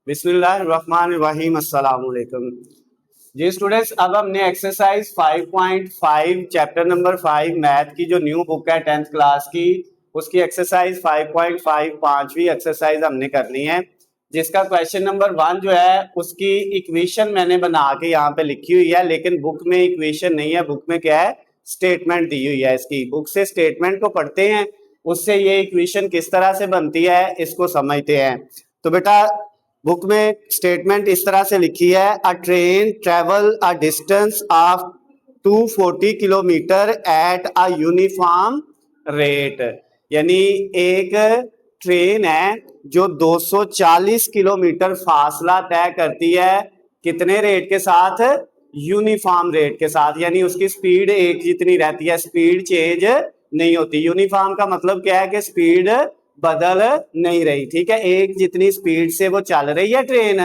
बिस्मिल्लाहिर्रहमानिर्रहीम अस्सलाम वालेकुम। जी स्टूडेंट्स, अब हमने एक्सरसाइज 5.5 चैप्टर नंबर 5 मैथ की जो न्यू बुक है 10th क्लास की, उसकी एक्सरसाइज 5.5 पांचवी एक्सरसाइज हमने करनी है, जिसका क्वेश्चन नंबर 1 जो है उसकी इक्वेशन मैंने बना के यहाँ पे लिखी हुई है, लेकिन बुक में इक्वेशन नहीं है। बुक में क्या है, स्टेटमेंट दी हुई है। इसकी बुक से स्टेटमेंट को पढ़ते हैं, उससे ये इक्वेशन किस तरह से बनती है इसको समझते हैं। तो बेटा बुक में स्टेटमेंट इस तरह से लिखी है, अ train travel a distance of 240 kilometre at a uniform rate. यानी एक ट्रेन है जो 240 किलोमीटर फासला तय करती है, कितने रेट के साथ? यूनिफॉर्म रेट के साथ। यानी उसकी स्पीड एक जितनी रहती है, स्पीड चेंज नहीं होती। यूनिफॉर्म का मतलब क्या है कि स्पीड बदल नहीं रही। ठीक है, एक जितनी स्पीड से वो चल रही है ट्रेन,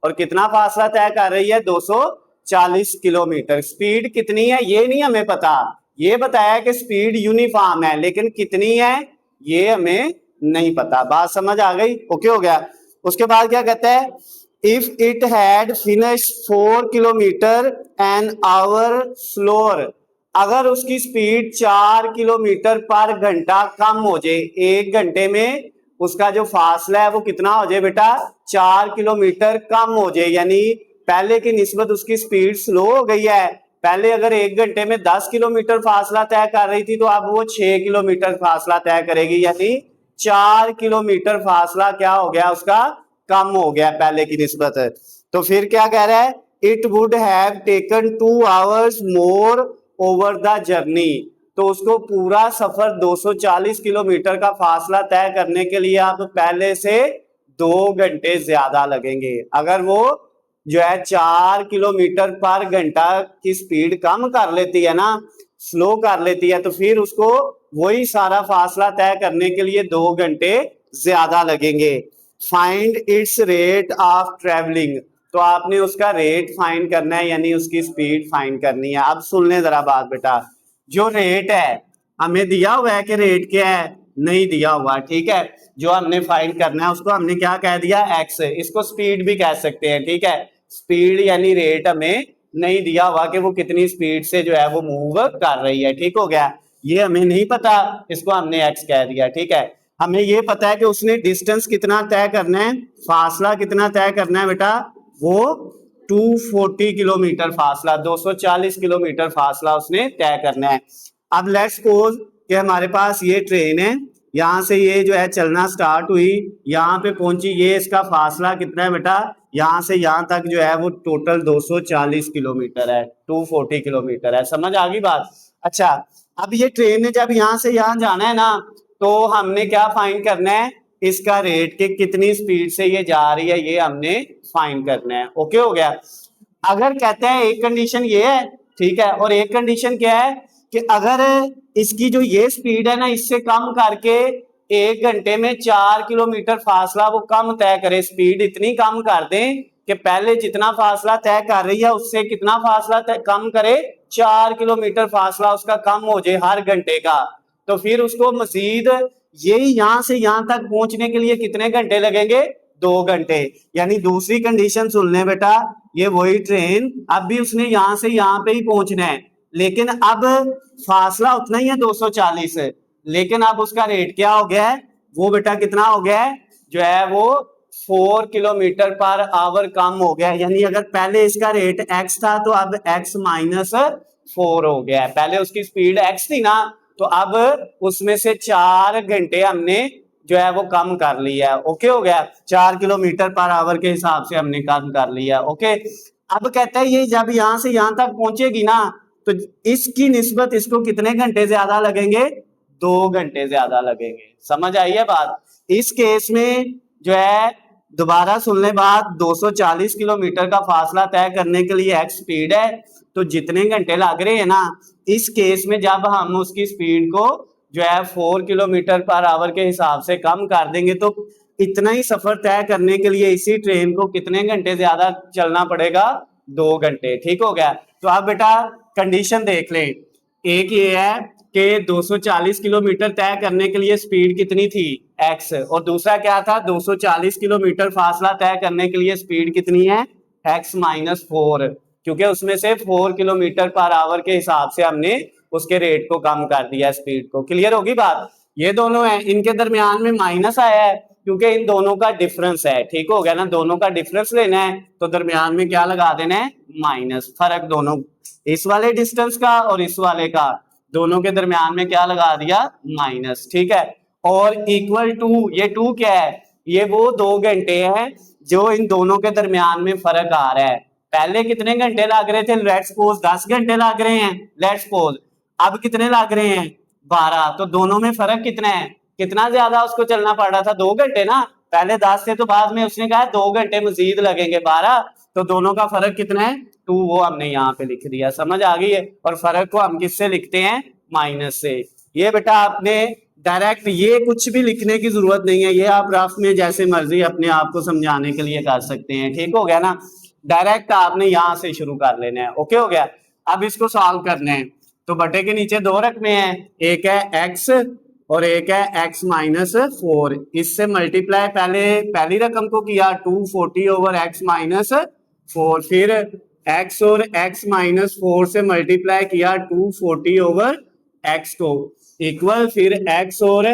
और कितना फासला तय कर रही है? 240 किलोमीटर। स्पीड कितनी है ये नहीं हमें पता, ये बताया कि स्पीड यूनिफॉर्म है, लेकिन कितनी है ये हमें नहीं पता। बात समझ आ गई? ओके हो गया। उसके बाद क्या कहता है, if it had finish 4 kilometre an hour slower. अगर उसकी स्पीड 4 किलोमीटर पर घंटा कम हो जाए, एक घंटे में उसका जो फासला है वो कितना हो जाए बेटा? 4 किलोमीटर कम हो जाए। यानी पहले की निस्बत उसकी स्पीड स्लो हो गई है। पहले अगर एक घंटे में 10 किलोमीटर फासला तय कर रही थी, तो अब वो 6 किलोमीटर फासला तय करेगी। यानी 4 किलोमीटर फासला क्या हो गया उसका? कम हो गया पहले की निस्बत। तो फिर क्या कह रहा है, it would have taken 2 hours more over the journey. तो उसको पूरा सफर 240 किलोमीटर का फासला तय करने के लिए अब पहले से 2 घंटे ज्यादा लगेंगे। अगर वो जो है 4 किलोमीटर पर घंटा की स्पीड कम कर लेती है ना, स्लो कर लेती है, तो फिर उसको वही सारा फासला तय करने के लिए 2 घंटे ज्यादा लगेंगे। Find its rate of travelling. तो आपने उसका रेट फाइंड करना है, यानी उसकी स्पीड फाइंड करनी है। अब सुन ले जरा बात बेटा, जो रेट है हमें दिया हुआ है कि रेट क्या है? नहीं दिया हुआ। ठीक है, जो हमने फाइंड करना है उसको हमने क्या कह दिया? एक्स। इसको स्पीड भी कह सकते हैं। ठीक है, स्पीड यानी रेट हमें नहीं दिया हुआ कि वो कितनी स्पीड से जो है वो मूव कर रही है। ठीक हो गया, ये हमें नहीं पता, इसको हमने एक्स कह दिया। ठीक है, हमें ये पता है कि उसने डिस्टेंस कितना तय करना है, फासला कितना तय करना है बेटा? वो 240 किलोमीटर फासला, 240 किलोमीटर फासला उसने तय करना है। अब लेट्स सपोज कि हमारे पास ये ट्रेन है, यहां से ये जो है चलना स्टार्ट हुई, यहाँ पे पहुंची, ये इसका फासला कितना है बेटा? यहां से यहां तक जो है वो टोटल 240 किलोमीटर है, 240 किलोमीटर है। समझ आ गई बात? अच्छा, अब ये ट्रेन ने जब यहां से यहां जाना है ना, तो हमने क्या फाइंड करना है? इसका रेट के कितनी स्पीड से ये जा रही है ये हमने फाइंड करना है। ओके हो गया। अगर कहते हैं एक कंडीशन ये है, ठीक है, और एक कंडीशन क्या है कि अगर इसकी जो ये स्पीड है ना, इससे कम करके एक घंटे में 4 किलोमीटर फासला वो कम तय करे, स्पीड इतनी कम कर दें कि पहले जितना फासला तय कर रही है उससे कितना फासला कम करे? 4 किलोमीटर फासला उसका कम हो जाए हर घंटे का। तो फिर उसको मजीद यही यहां से यहां तक पहुंचने के लिए कितने घंटे लगेंगे? 2 घंटे। यानी दूसरी कंडीशन सुन ले बेटा, ये वही ट्रेन अब भी उसने यहां से यहां पे ही पहुंचना है, लेकिन अब फासला उतना ही है 240, लेकिन अब उसका रेट क्या हो गया है? वो बेटा कितना हो गया है? जो है वो 4 किलोमीटर पर आवर कम हो गया। यानी अगर पहले इसका रेट एक्स था, तो अब एक्स माइनस 4 हो गया है। पहले उसकी स्पीड एक्स थी ना, तो अब उसमें से 4 घंटे हमने जो है वो कम कर लिया है। ओके हो गया, 4 किलोमीटर पर आवर के हिसाब से हमने कम कर लिया। ओके, अब कहता है ये जब यहां से यहां तक पहुंचेगी ना, तो इसकी निस्बत इसको कितने घंटे ज्यादा लगेंगे? 2 घंटे ज्यादा लगेंगे। समझ आई है बात? इस केस में जो है, दोबारा सुन ले बात, 240 किलोमीटर का फासला तय करने के लिए एक्स स्पीड है, तो जितने घंटे लग रहे हैं ना, इस केस में जब हम उसकी स्पीड को जो है 4 किलोमीटर पर आवर के हिसाब से कम कर देंगे, तो इतना ही सफर तय करने के लिए इसी ट्रेन को कितने घंटे ज्यादा चलना पड़ेगा? 2 घंटे। ठीक हो गया। तो आप बेटा कंडीशन देख लें, एक ये है कि 240 किलोमीटर तय करने के लिए स्पीड कितनी थी x, और दूसरा क्या था 240 किलोमीटर फासला तय करने के लिए स्पीड कितनी है x माइनस 4, क्योंकि उसमें से 4 किलोमीटर पर आवर के हिसाब से हमने उसके रेट को कम कर दिया स्पीड को। क्लियर होगी बात। ये दोनों हैं, इनके दरमियान में माइनस आया है क्योंकि इन दोनों का डिफरेंस है। ठीक हो गया ना, दोनों का डिफरेंस लेना है तो दरमियान में क्या लगा देना है माइनस, फर्क दोनों इस वाले डिस्टेंस का और इस वाले का, दोनों के दरमियान में क्या लगा दिया माइनस। ठीक है, और इक्वल टू, ये टू क्या है, ये वो 2 घंटे है जो इन दोनों के दरमियान में फर्क आ रहा है। पहले कितने घंटे लग रहे थे, लेट्स सपोज 10 घंटे लग रहे हैं, लेट्स सपोज अब कितने लग रहे हैं 12, तो दोनों में फर्क कितना है, कितना ज्यादा उसको चलना पड़ रहा था 2 घंटे ना, पहले 10 थे तो बाद में उसने कहा 2 घंटे मजीद लगेंगे 12, तो दोनों का फर्क कितना है 2, वो हमने यहाँ पे लिख दिया। समझ आ गई है। और फर्क को हम किससे लिखते हैं माइनस से। ये बेटा आपने डायरेक्ट ये कुछ भी लिखने की जरूरत नहीं है, ये आप रफ में जैसे मर्जी अपने आप को समझाने के लिए कर सकते हैं। ठीक हो गया ना, डायरेक्ट आपने यहां से शुरू कर लेना है। ओके हो गया। अब इसको सॉल्व करना है तो बटे के नीचे 2 रकमें हैं, एक है x और एक है x माइनस 4, इससे मल्टीप्लाई पहले पहली रकम को किया 240 ओवर x माइनस 4, फिर x और x माइनस 4 से मल्टीप्लाई किया 240 ओवर x को इक्वल, फिर x और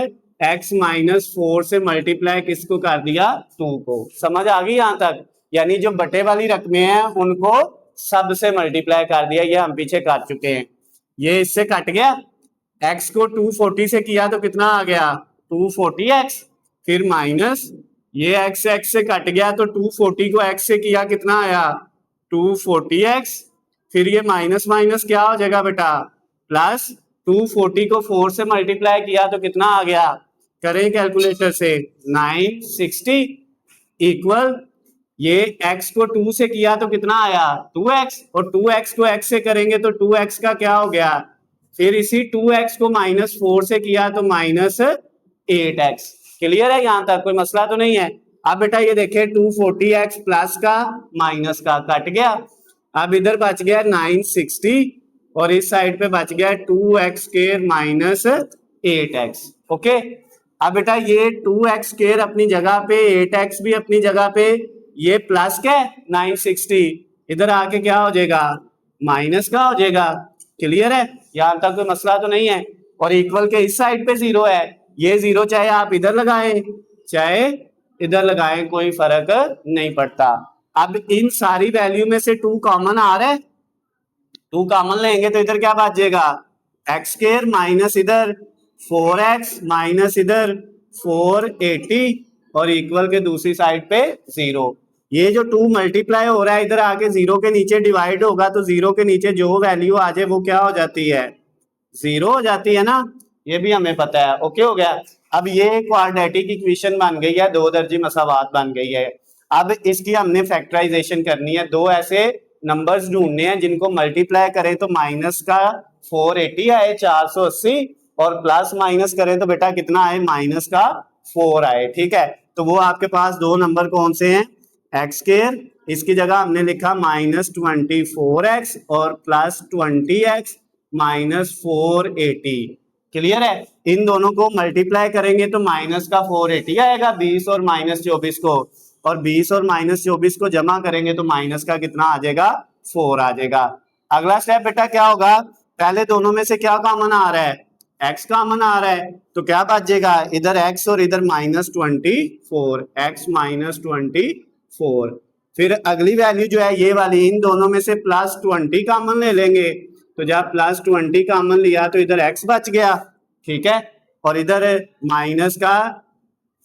x माइनस 4 से मल्टीप्लाई किसको कर दिया 2 को। समझ आ गई यहां तक। यानी जो बटे वाली रकमें हैं उनको सब से मल्टीप्लाई कर दिया, ये हम पीछे कर चुके हैं। ये इससे कट गया, x को 240 से किया तो कितना आ गया 240x, फिर माइनस ये x से कट गया तो 240 को x से किया कितना आया 240x, फिर ये माइनस माइनस क्या हो जाएगा बेटा प्लस, 240 को 4 से मल्टीप्लाई किया तो कितना आ गया, करें कैलकुलेटर से 960 इक्वल, ये x को 2 से किया तो कितना आया 2x, और 2x को x से करेंगे तो 2x का क्या हो गया, फिर इसी 2x को माइनस 4 से किया तो माइनस 8x। क्लियर है यहां तक, कोई मसला तो नहीं है। अब बेटा ये देखे 240x प्लस का माइनस का कट गया, अब इधर बच गया 960 और इस साइड पे बच गया 2x square minus 8x। Okay, अब बेटा ये 2x स्क्वायर अपनी जगह पे, 8x भी अपनी जगह पे, ये प्लस क्या है 960, इधर आके क्या हो जाएगा माइनस का हो जाएगा। क्लियर है, यहां तक कोई मसला तो नहीं है। और इक्वल के इस साइड पे 0 है, ये 0 चाहे आप इधर लगाएं चाहे इधर लगाएं कोई फर्क नहीं पड़ता। अब इन सारी वैल्यू में से 2 कॉमन आ रहा है, 2 कॉमन लेंगे तो इधर क्या बच जाएगा x स्क्वायर माइनस इधर 4x माइनस इधर 480 और इक्वल के दूसरी साइड पे 0। ये जो 2 मल्टीप्लाई हो रहा है इधर आके 0 के नीचे डिवाइड होगा तो 0 के नीचे जो वैल्यू आ जाए वो क्या हो जाती है 0 हो जाती है ना, ये भी हमें पता है। ओके हो गया। अब ये क्वाड्रेटिक इक्वेशन बन गई है, 2 दर्जी मसावात बन गई है। अब इसकी हमने फैक्टराइजेशन करनी है, 2 ऐसे नंबर्स ढूंढने हैं जिनको मल्टीप्लाई करें तो माइनस का 480 आए 480 और प्लस माइनस करें तो बेटा कितना आए माइनस का 4 आए। ठीक है, तो वो आपके पास 2 नंबर कौन से हैं x स्क्वायर, इसकी जगह हमने लिखा माइनस 24x और प्लस 20x माइनस 480। क्लियर है, इन दोनों को मल्टीप्लाई करेंगे तो माइनस का 480 आएगा 20 और माइनस 24 को, और 20 और माइनस 24 को जमा करेंगे तो माइनस का कितना आ जाएगा 4 आ जाएगा। अगला स्टेप बेटा क्या होगा, पहले दोनों में से क्या कॉमन आ रहा है x कॉमन आ रहा है तो क्या बच जाएगा इधर x और इधर माइनस 24, x माइनस 24। फिर अगली वैल्यू जो है ये वाली, इन दोनों में से प्लस 20 कॉमन ले लेंगे तो जब प्लस 20 कॉमन लिया तो इधर x बच गया। ठीक है, और इधर माइनस का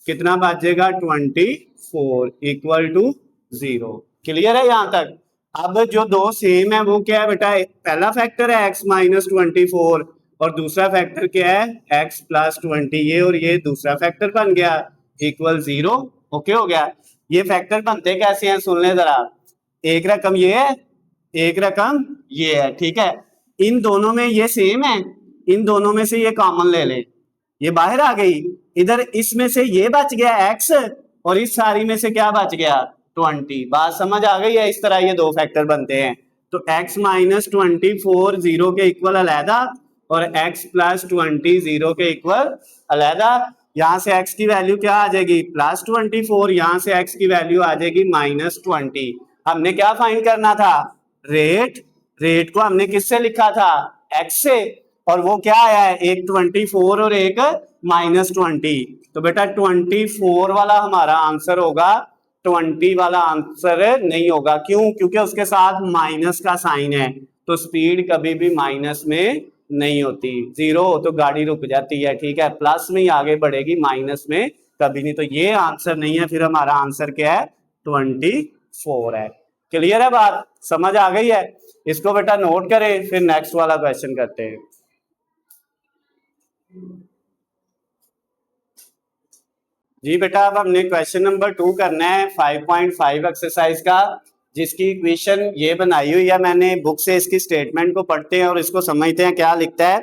कितना बच जाएगा 24 इक्वल टू 0। क्लियर है यहां तक। अब जो 2 सेम है वो क्या है बेटा, पहला फैक्टर है x माइनस 24 और दूसरा फैक्टर क्या है x प्लस 20, ये और ये दूसरा फैक्टर बन गया इक्वल 0। ओके हो गया। ये फैक्टर बनते कैसे हैं सुन ले जरा, एक रकम ये है एक रकम ये है। ठीक है, इन दोनों में ये सेम है, इन दोनों में से ये कॉमन ले ले, ये बाहर आ गई, इधर इसमें से ये बच गया x और इस सारी में से क्या बच गया 20। बात समझ आ गई है, इस तरह ये 2 फैक्टर बनते हैं। तो x माइनस 24 0 के इक्वल अलहदा और x प्लस 20 0 के इक्वल अलहदा। यहाँ से x की वैल्यू क्या आ जाएगी प्लस 24, यहाँ से x की वैल्यू आ जाएगी -20। हमने क्या फाइंड करना था रेट, रेट को हमने किससे लिखा था x से, और वो क्या आया है एक 24 और एक -20। तो बेटा 24 वाला हमारा आंसर होगा, 20 वाला आंसर नहीं होगा। क्यों? क्योंकि उसके साथ माइनस का साइन है, तो स्पीड कभी भी माइनस में नहीं होती। 0 हो तो गाड़ी रुक जाती है, ठीक है, प्लस में ही आगे बढ़ेगी, माइनस में कभी नहीं। तो ये आंसर नहीं है, फिर हमारा आंसर क्या है 24 है। क्लियर है बात, समझ आ गई है? इसको बेटा नोट करें, फिर नेक्स्ट वाला क्वेश्चन करते हैं। जी बेटा, अब हमने क्वेश्चन नंबर 2 करना है 5.5 एक्सरसाइज का, जिसकी इक्वेशन ये बनाई हुई है मैंने बुक से। इसकी स्टेटमेंट को पढ़ते हैं और इसको समझते हैं क्या लिखता है।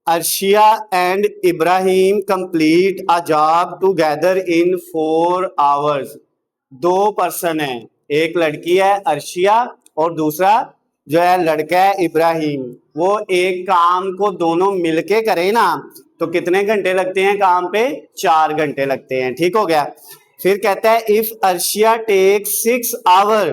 Arshia and Ibrahim complete a job together in 4 hours. 2 person है, एक लड़की है अर्शिया और दूसरा जो है लड़का है इब्राहिम। वो एक काम को दोनों मिलके करें ना तो कितने घंटे लगते हैं काम पे? 4 घंटे लगते हैं। ठीक हो गया। फिर कहता है if Arshia take 6 hour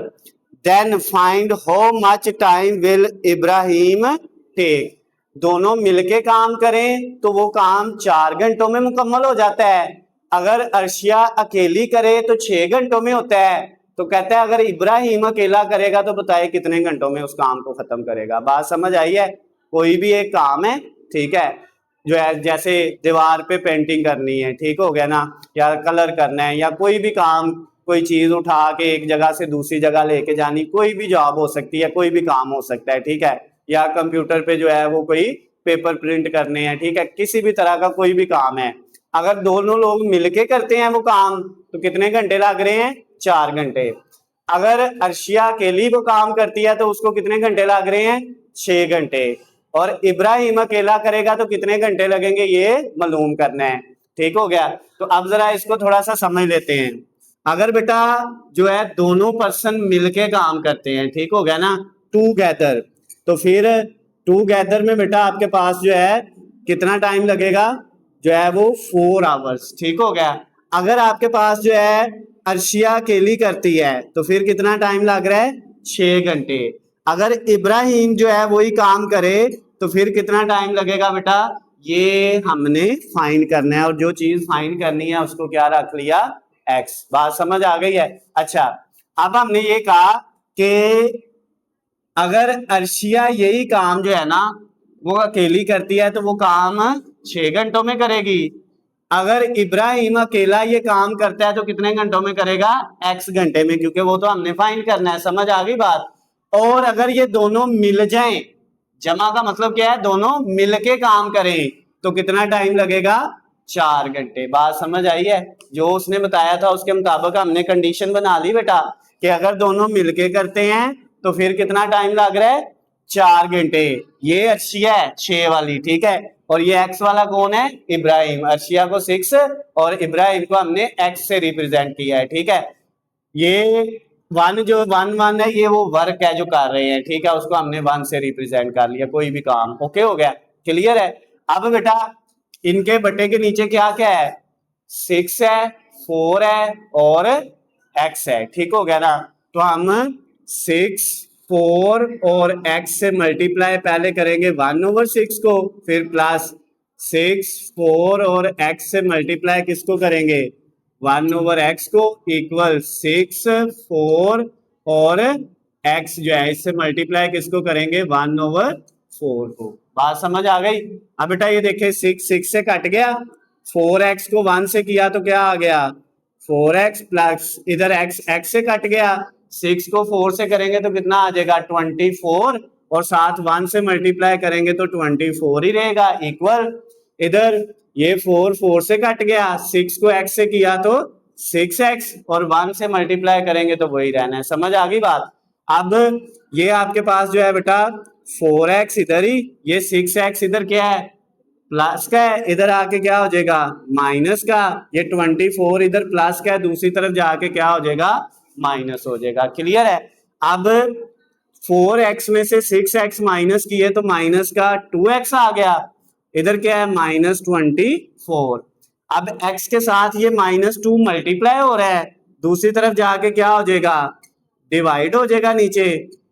then find how much time will Ibrahim take. दोनों मिलके काम करें तो वो काम 4 घंटों में मुकम्मल हो जाता है। अगर अर्शिया अकेली करे तो 6 घंटों में होता है। तो कहता है अगर इब्राहिम अकेला करेगा तो बताए कितने घंटों में उस काम को खत्म करेगा। बात समझ आई है? कोई भी एक काम है, ठीक है, जो है जैसे दीवार पे पेंटिंग करनी है, ठीक हो गया ना, या कलर करना है, या कोई भी काम, कोई चीज उठा के एक जगह से दूसरी जगह लेके जानी, कोई भी जॉब हो सकती है, कोई भी काम हो सकता है, ठीक है, या कंप्यूटर पे जो है वो कोई पेपर प्रिंट करने हैं, ठीक है, किसी भी तरह का कोई भी काम है। अगर दोनों लोग मिलके करते हैं वो काम तो कितने घंटे लग रहे हैं? 4 घंटे। अगर अर्शिया अकेली वो काम करती है तो उसको कितने घंटे लग रहे हैं? 6 घंटे। और इब्राहिम अकेला करेगा तो कितने घंटे लगेंगे ये मालूम करना है। ठीक हो गया। तो अब जरा इसको थोड़ा सा समझ लेते हैं। अगर बेटा जो है दोनों पर्सन मिलके काम करते हैं, ठीक हो गया ना, टूगेदर, तो फिर टूगेदर में बेटा आपके पास जो है कितना टाइम लगेगा? जो है वो 4 आवर्स। ठीक हो गया। अगर आपके पास जो है अर्शिया अकेली करती है तो फिर कितना टाइम लग रहा है? 6 घंटे। अगर इब्राहिम जो है वही काम करे तो फिर कितना टाइम लगेगा बेटा? ये हमने फाइंड करना है, और जो चीज फाइंड करनी है उसको क्या रख लिया? एक्स। बात समझ आ गई है? अच्छा, अब हमने ये कहा कि अगर अर्शिया यही काम जो है ना वो अकेली करती है तो वो काम 6 घंटों में करेगी। अगर इब्राहिम अकेला ये काम करता है तो कितने घंटों में करेगा? एक्स घंटे में, क्योंकि वो तो हमने फाइंड करना है। समझ आ गई बात? और अगर ये दोनों मिल जाएं, जमा का मतलब क्या है? दोनों मिलके काम करें तो कितना टाइम लगेगा? 4 घंटे। बात समझ आई है? जो उसने बताया था उसके मुताबिक हमने कंडीशन बना ली बेटा कि अगर दोनों मिलके करते हैं तो फिर कितना टाइम लग रहा है? 4 घंटे। ये अर्शिया है 6 वाली, ठीक है, और ये एक्स वाला कौन है? इब्राहिम। अर्शिया को 6 और इब्राहिम को हमने एक्स से रिप्रेजेंट किया है, ठीक है। ये 1 जो 1 है ये वो वर्क है जो कर रहे हैं, ठीक है, उसको हमने 1 से रिप्रेजेंट कर लिया, कोई भी काम। ओके हो गया? क्लियर है? अब बेटा इनके बटे के नीचे क्या क्या है? 6 है, 4 है और x है। ठीक हो गया ना? तो हम 6, 4 और x से मल्टीप्लाई पहले करेंगे 1/6 को, फिर प्लस 6, 4 और x से मल्टीप्लाई किसको करेंगे? 1/x को, इक्वल 6, 4 और x जो है इससे मल्टीप्लाई किसको करेंगे? 1/4 को। बात समझ आ गई? अब बेटा ये देखिए 6 से कट गया, 4x को 1 से किया तो क्या आ गया? 4x प्लस इधर x से कट गया, 6 को 4 से करेंगे तो कितना आ जाएगा? 24, और साथ 1 से मल्टीप्लाई करेंगे तो 24 ही रहेगा, इक्वल इधर ये 4 से कट गया, 6 को x से किया तो 6x, और 1 से मल्टीप्लाई करेंगे तो वही रहना है। समझ आ गई बात? अब ये आपके पास जो है बेटा 4x इधर ही, ये 6x इधर क्या है? प्लस का है, इधर आके क्या हो जाएगा? माइनस का। ये 24 इधर प्लस का है, दूसरी तरफ जाके क्या हो जाएगा? माइनस हो जाएगा। क्लियर है? अब 4x में से 6x माइनस किए तो माइनस का 2x आ गया, इधर क्या है -24। अब x के साथ ये -2 मल्टीप्लाई हो रहा है, दूसरी तरफ जाके क्या हो जाएगा, डिवाइड हो जाएगा नीचे।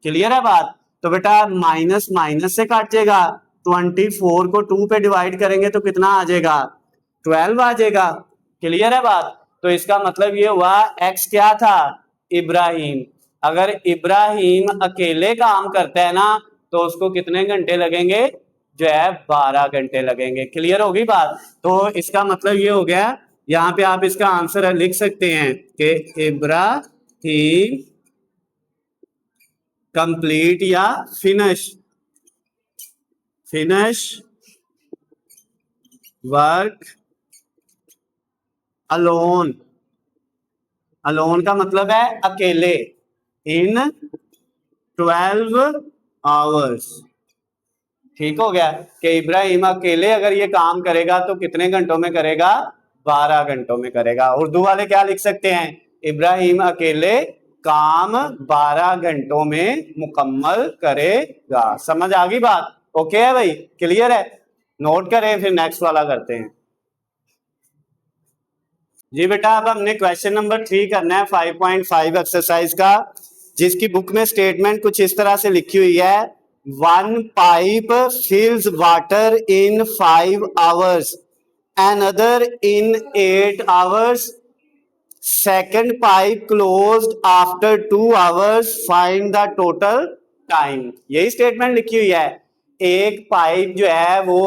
क्लियर है बात? तो बेटा माइनस माइनस से काट जाएगा, 24 को 2 पे डिवाइड करेंगे तो कितना आ जाएगा, 12 आ जाएगा। क्लियर है बात? तो इसका मतलब ये हुआ x क्या था, इब्राहिम। अगर इब्राहिम अकेले काम करता है ना तो उसको कितने घंटे लगेंगे, जो है 12 घंटे लगेंगे। क्लियर होगी बात? तो इसका मतलब ये हो गया, यहाँ पे आप इसका आंसर लिख सकते हैं कि इब्राहिम कंप्लीट या फिनिश वर्क अलोन। अलोन का मतलब है अकेले, इन 12 आवर्स। ठीक हो गया कि इब्राहिम अकेले अगर ये काम करेगा तो कितने घंटों में करेगा, 12 घंटों में करेगा। उर्दू वाले क्या लिख सकते हैं, इब्राहिम अकेले काम 12 घंटों में मुकम्मल करेगा। समझ आ गई बात? ओके है भाई, क्लियर है? नोट करें, फिर नेक्स्ट वाला करते हैं। जी बेटा अब हमने क्वेश्चन नंबर 3 करना है 5.5 एक्सरसाइज का, जिसकी बुक में स्टेटमेंट कुछ इस तरह से लिखी हुई है, 1 pipe fills water in 5 hours, another in 8 hours, second pipe closed after 2 hours, find the total time। यही स्टेटमेंट लिखी हुई है। एक पाइप जो है वो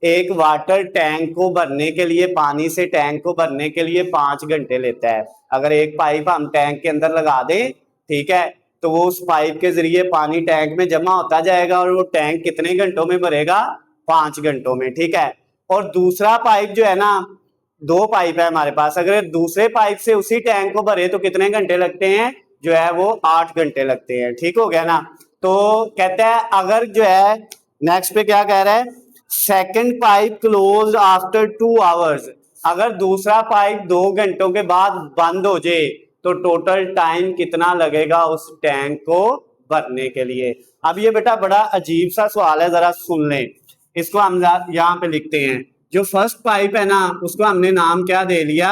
एक वाटर टैंक को भरने के लिए, पानी से टैंक को भरने के लिए 5 घंटे लेता है। अगर एक पाइप हम टैंक के अंदर लगा दें, ठीक है, तो वो उस पाइप के जरिए पानी टैंक में जमा होता जाएगा और वो टैंक कितने घंटों में भरेगा, 5 घंटों में। ठीक है। और दूसरा पाइप जो है ना, 2 पाइप है हमारे पास, अगर दूसरे पाइप से उसी टैंक को भरे तो कितने घंटे लगते हैं, जो है वो 8 घंटे लगते हैं। ठीक हो गया ना? तो कहता है अगर जो है नेक्स्ट पे क्या कह रहा है, second pipe close after 2 hours, अगर दूसरा पाइप 2 घंटों के बाद बंद हो जाए तो टोटल टाइम कितना लगेगा उस टैंक को भरने के लिए। अब ये बेटा बड़ा अजीब सा सवाल है, जरा सुन लें इसको। हम यहाँ पे लिखते हैं, जो फर्स्ट पाइप है ना उसको हमने नाम क्या दे लिया,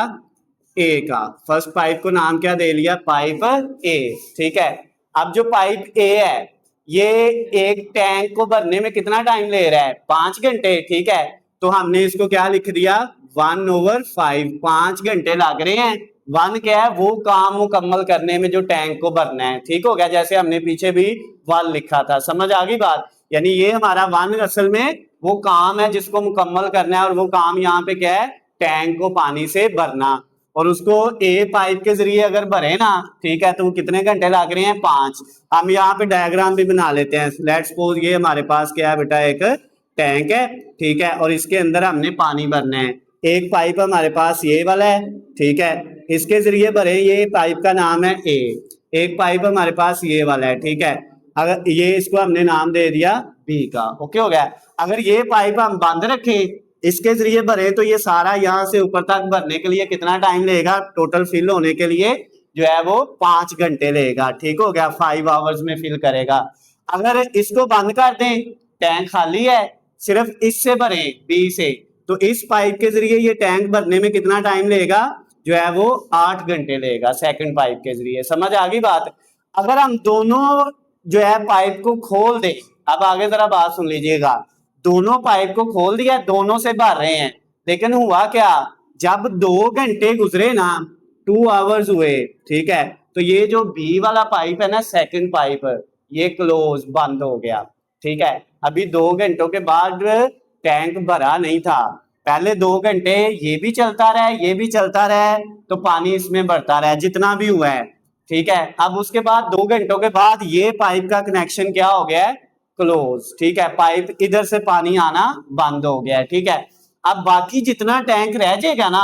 ए का। फर्स्ट पाइप को नाम क्या दे लिया, पाइप ए। ठीक है। अब जो पाइप ए है ये एक टैंक को भरने में कितना टाइम ले रहा है, 5 घंटे। ठीक है। तो हमने इसको क्या लिख दिया, 1/5, 5 घंटे लग रहे हैं। 1 क्या है, वो काम मुकम्मल करने में जो टैंक को भरना है। ठीक हो गया, जैसे हमने पीछे भी 1 लिखा था। समझ आ गई बात? यानी ये हमारा 1 असल में वो काम है जिसको मुकम्मल करना है, और वो काम यहाँ पे क्या है, टैंक को पानी से भरना। और उसको ए पाइप के जरिए अगर भरे ना, ठीक है, तो वो कितने घंटे लग रहे हैं, 5। हम यहाँ पे डायग्राम भी बना लेते हैं। लेट्स सपोज ये हमारे पास क्या है बेटा, एक टैंक है। ठीक है। और इसके अंदर हमने पानी भरना है। एक पाइप हमारे पास ये वाला है। ठीक है। इसके जरिए भरे, ये पाइप का नाम है ए। एक पाइप हमारे पास ये वाला है। ठीक है। अगर ये इसको हमने नाम दे दिया बी का। ओके हो गया। अगर ये पाइप हम बंद रखें, इसके जरिए भरे, तो ये सारा यहाँ से ऊपर तक भरने के लिए कितना टाइम लेगा, टोटल फिल होने के लिए जो है वो 5 घंटे लेगा। ठीक हो गया, 5 आवर्स में फिल करेगा। अगर इसको बंद कर दें, टैंक खाली है, सिर्फ इससे भरे बी से, तो इस पाइप के जरिए ये टैंक भरने में कितना टाइम लेगा, जो है वो 8 घंटे लेगा सेकंड पाइप के जरिए। समझ आ गई बात? अगर हम दोनों जो है पाइप को खोल दें, अब आगे जरा बात सुन लीजिएगा, दोनों पाइप को खोल दिया, दोनों से भर रहे हैं, लेकिन हुआ क्या, जब 2 घंटे गुजरे ना, 2 आवर्स हुए, ठीक है, तो ये जो बी वाला पाइप है ना, सेकंड पाइप, ये क्लोज बंद हो गया। ठीक है। अभी 2 घंटों के बाद टैंक भरा नहीं था, पहले 2 घंटे ये भी चलता रहा, ये भी चलता रहा, तो पानी इसमें बढ़ता रहा जितना भी हुआ है। ठीक है। अब उसके बाद 2 घंटों के बाद ये पाइप का कनेक्शन क्या हो गया है, क्लोज। ठीक है। पाइप इधर से पानी आना बंद हो गया है। ठीक है। अब बाकी जितना टैंक रह जाएगा ना,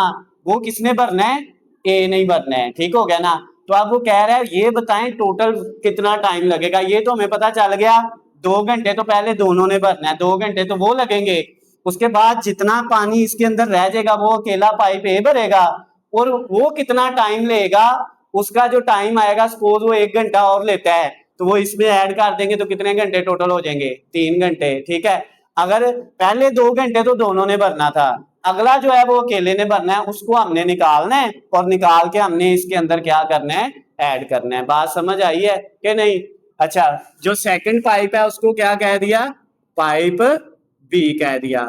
वो किसने भरना है, ए नहीं भरना है। ठीक हो गया ना? तो अब वो कह रहा है ये बताएं टोटल कितना टाइम लगेगा। ये तो हमें पता चल गया, 2 घंटे तो पहले दोनों ने भरना है, 2 घंटे तो वो लगेंगे। उसके बाद जितना पानी इसके अंदर रह जाएगा वो अकेला पाइप ए भरेगा, और वो कितना टाइम लेगा, उसका जो टाइम आएगा, सपोज वो 1 घंटा और लेता है, तो वो इसमें ऐड कर देंगे तो कितने घंटे टोटल हो जाएंगे, 3 घंटे। ठीक है, अगर पहले 2 घंटे तो दोनों ने भरना था, अगला जो है वो अकेले ने भरना है, उसको हमने निकालना है और निकाल के हमने इसके अंदर क्या करना है, ऐड करना है। बात समझ आई है कि नहीं? अच्छा, जो सेकंड पाइप है उसको क्या कह दिया, पाइप बी कह दिया।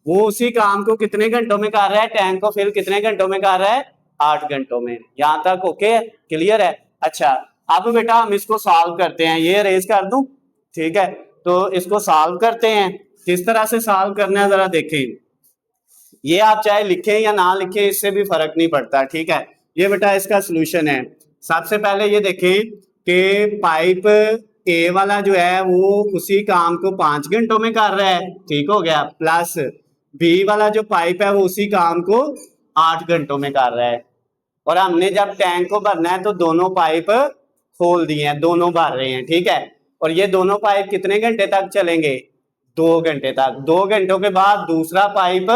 वो उसी काम को कितने घंटों में कर रहा है, टैंक को फिल कितने घंटों में कर रहा है, 8 घंटों में। यहां तक ओके, क्लियर है? अच्छा, अब बेटा हम इसको सॉल्व करते हैं, ये रेज कर दूं, ठीक है? तो इसको सॉल्व करते हैं। किस तरह से सॉल्व करना है जरा देखें। ये आप चाहे लिखें या ना लिखें, इससे भी फर्क नहीं पड़ता। ठीक है, ये बेटा इसका सोल्यूशन है। सबसे पहले ये देखें कि पाइप ए वाला जो है वो उसी काम को 5 घंटों में कर रहा है, ठीक हो गया, प्लस बी वाला जो पाइप है वो उसी काम को 8 घंटों में कर रहा है। और हमने जब टैंक को भरना है तो दोनों पाइप खोल दिए हैं, दोनों भर रहे हैं। ठीक है, और ये दोनों पाइप कितने घंटे तक चलेंगे, 2 घंटे तक। 2 घंटों के बाद दूसरा पाइप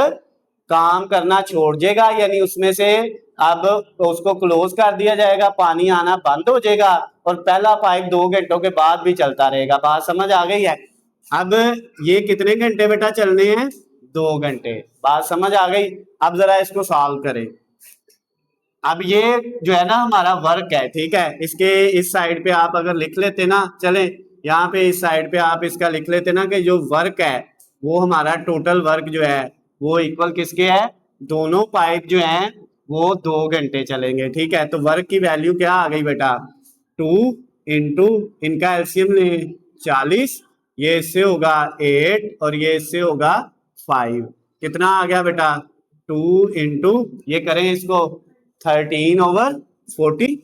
काम करना छोड़ देगा, यानी उसमें से अब उसको क्लोज कर दिया जाएगा, पानी आना बंद हो जाएगा और पहला पाइप 2 घंटों के बाद भी चलता रहेगा। बात समझ आ गई है? अब ये कितने घंटे बेटा चलने हैं, 2 घंटे। बात समझ आ गई? अब जरा इसको सॉल्व करें। अब ये जो है ना हमारा वर्क है, ठीक है, इसके इस साइड पे आप अगर लिख लेते ना, चले यहाँ पे इस साइड पे आप इसका लिख लेते ना कि जो वर्क है वो हमारा टोटल वर्क जो है वो इक्वल किसके है, दोनों पाइप जो है वो 2 घंटे चलेंगे। ठीक है, तो वर्क की वैल्यू क्या आ गई बेटा, 2 इंटू इनका एलसीएम ले 40, ये इससे होगा 8 और ये इससे होगा 5, कितना आ गया बेटा, 2 इंटू ये करें इसको 13/40।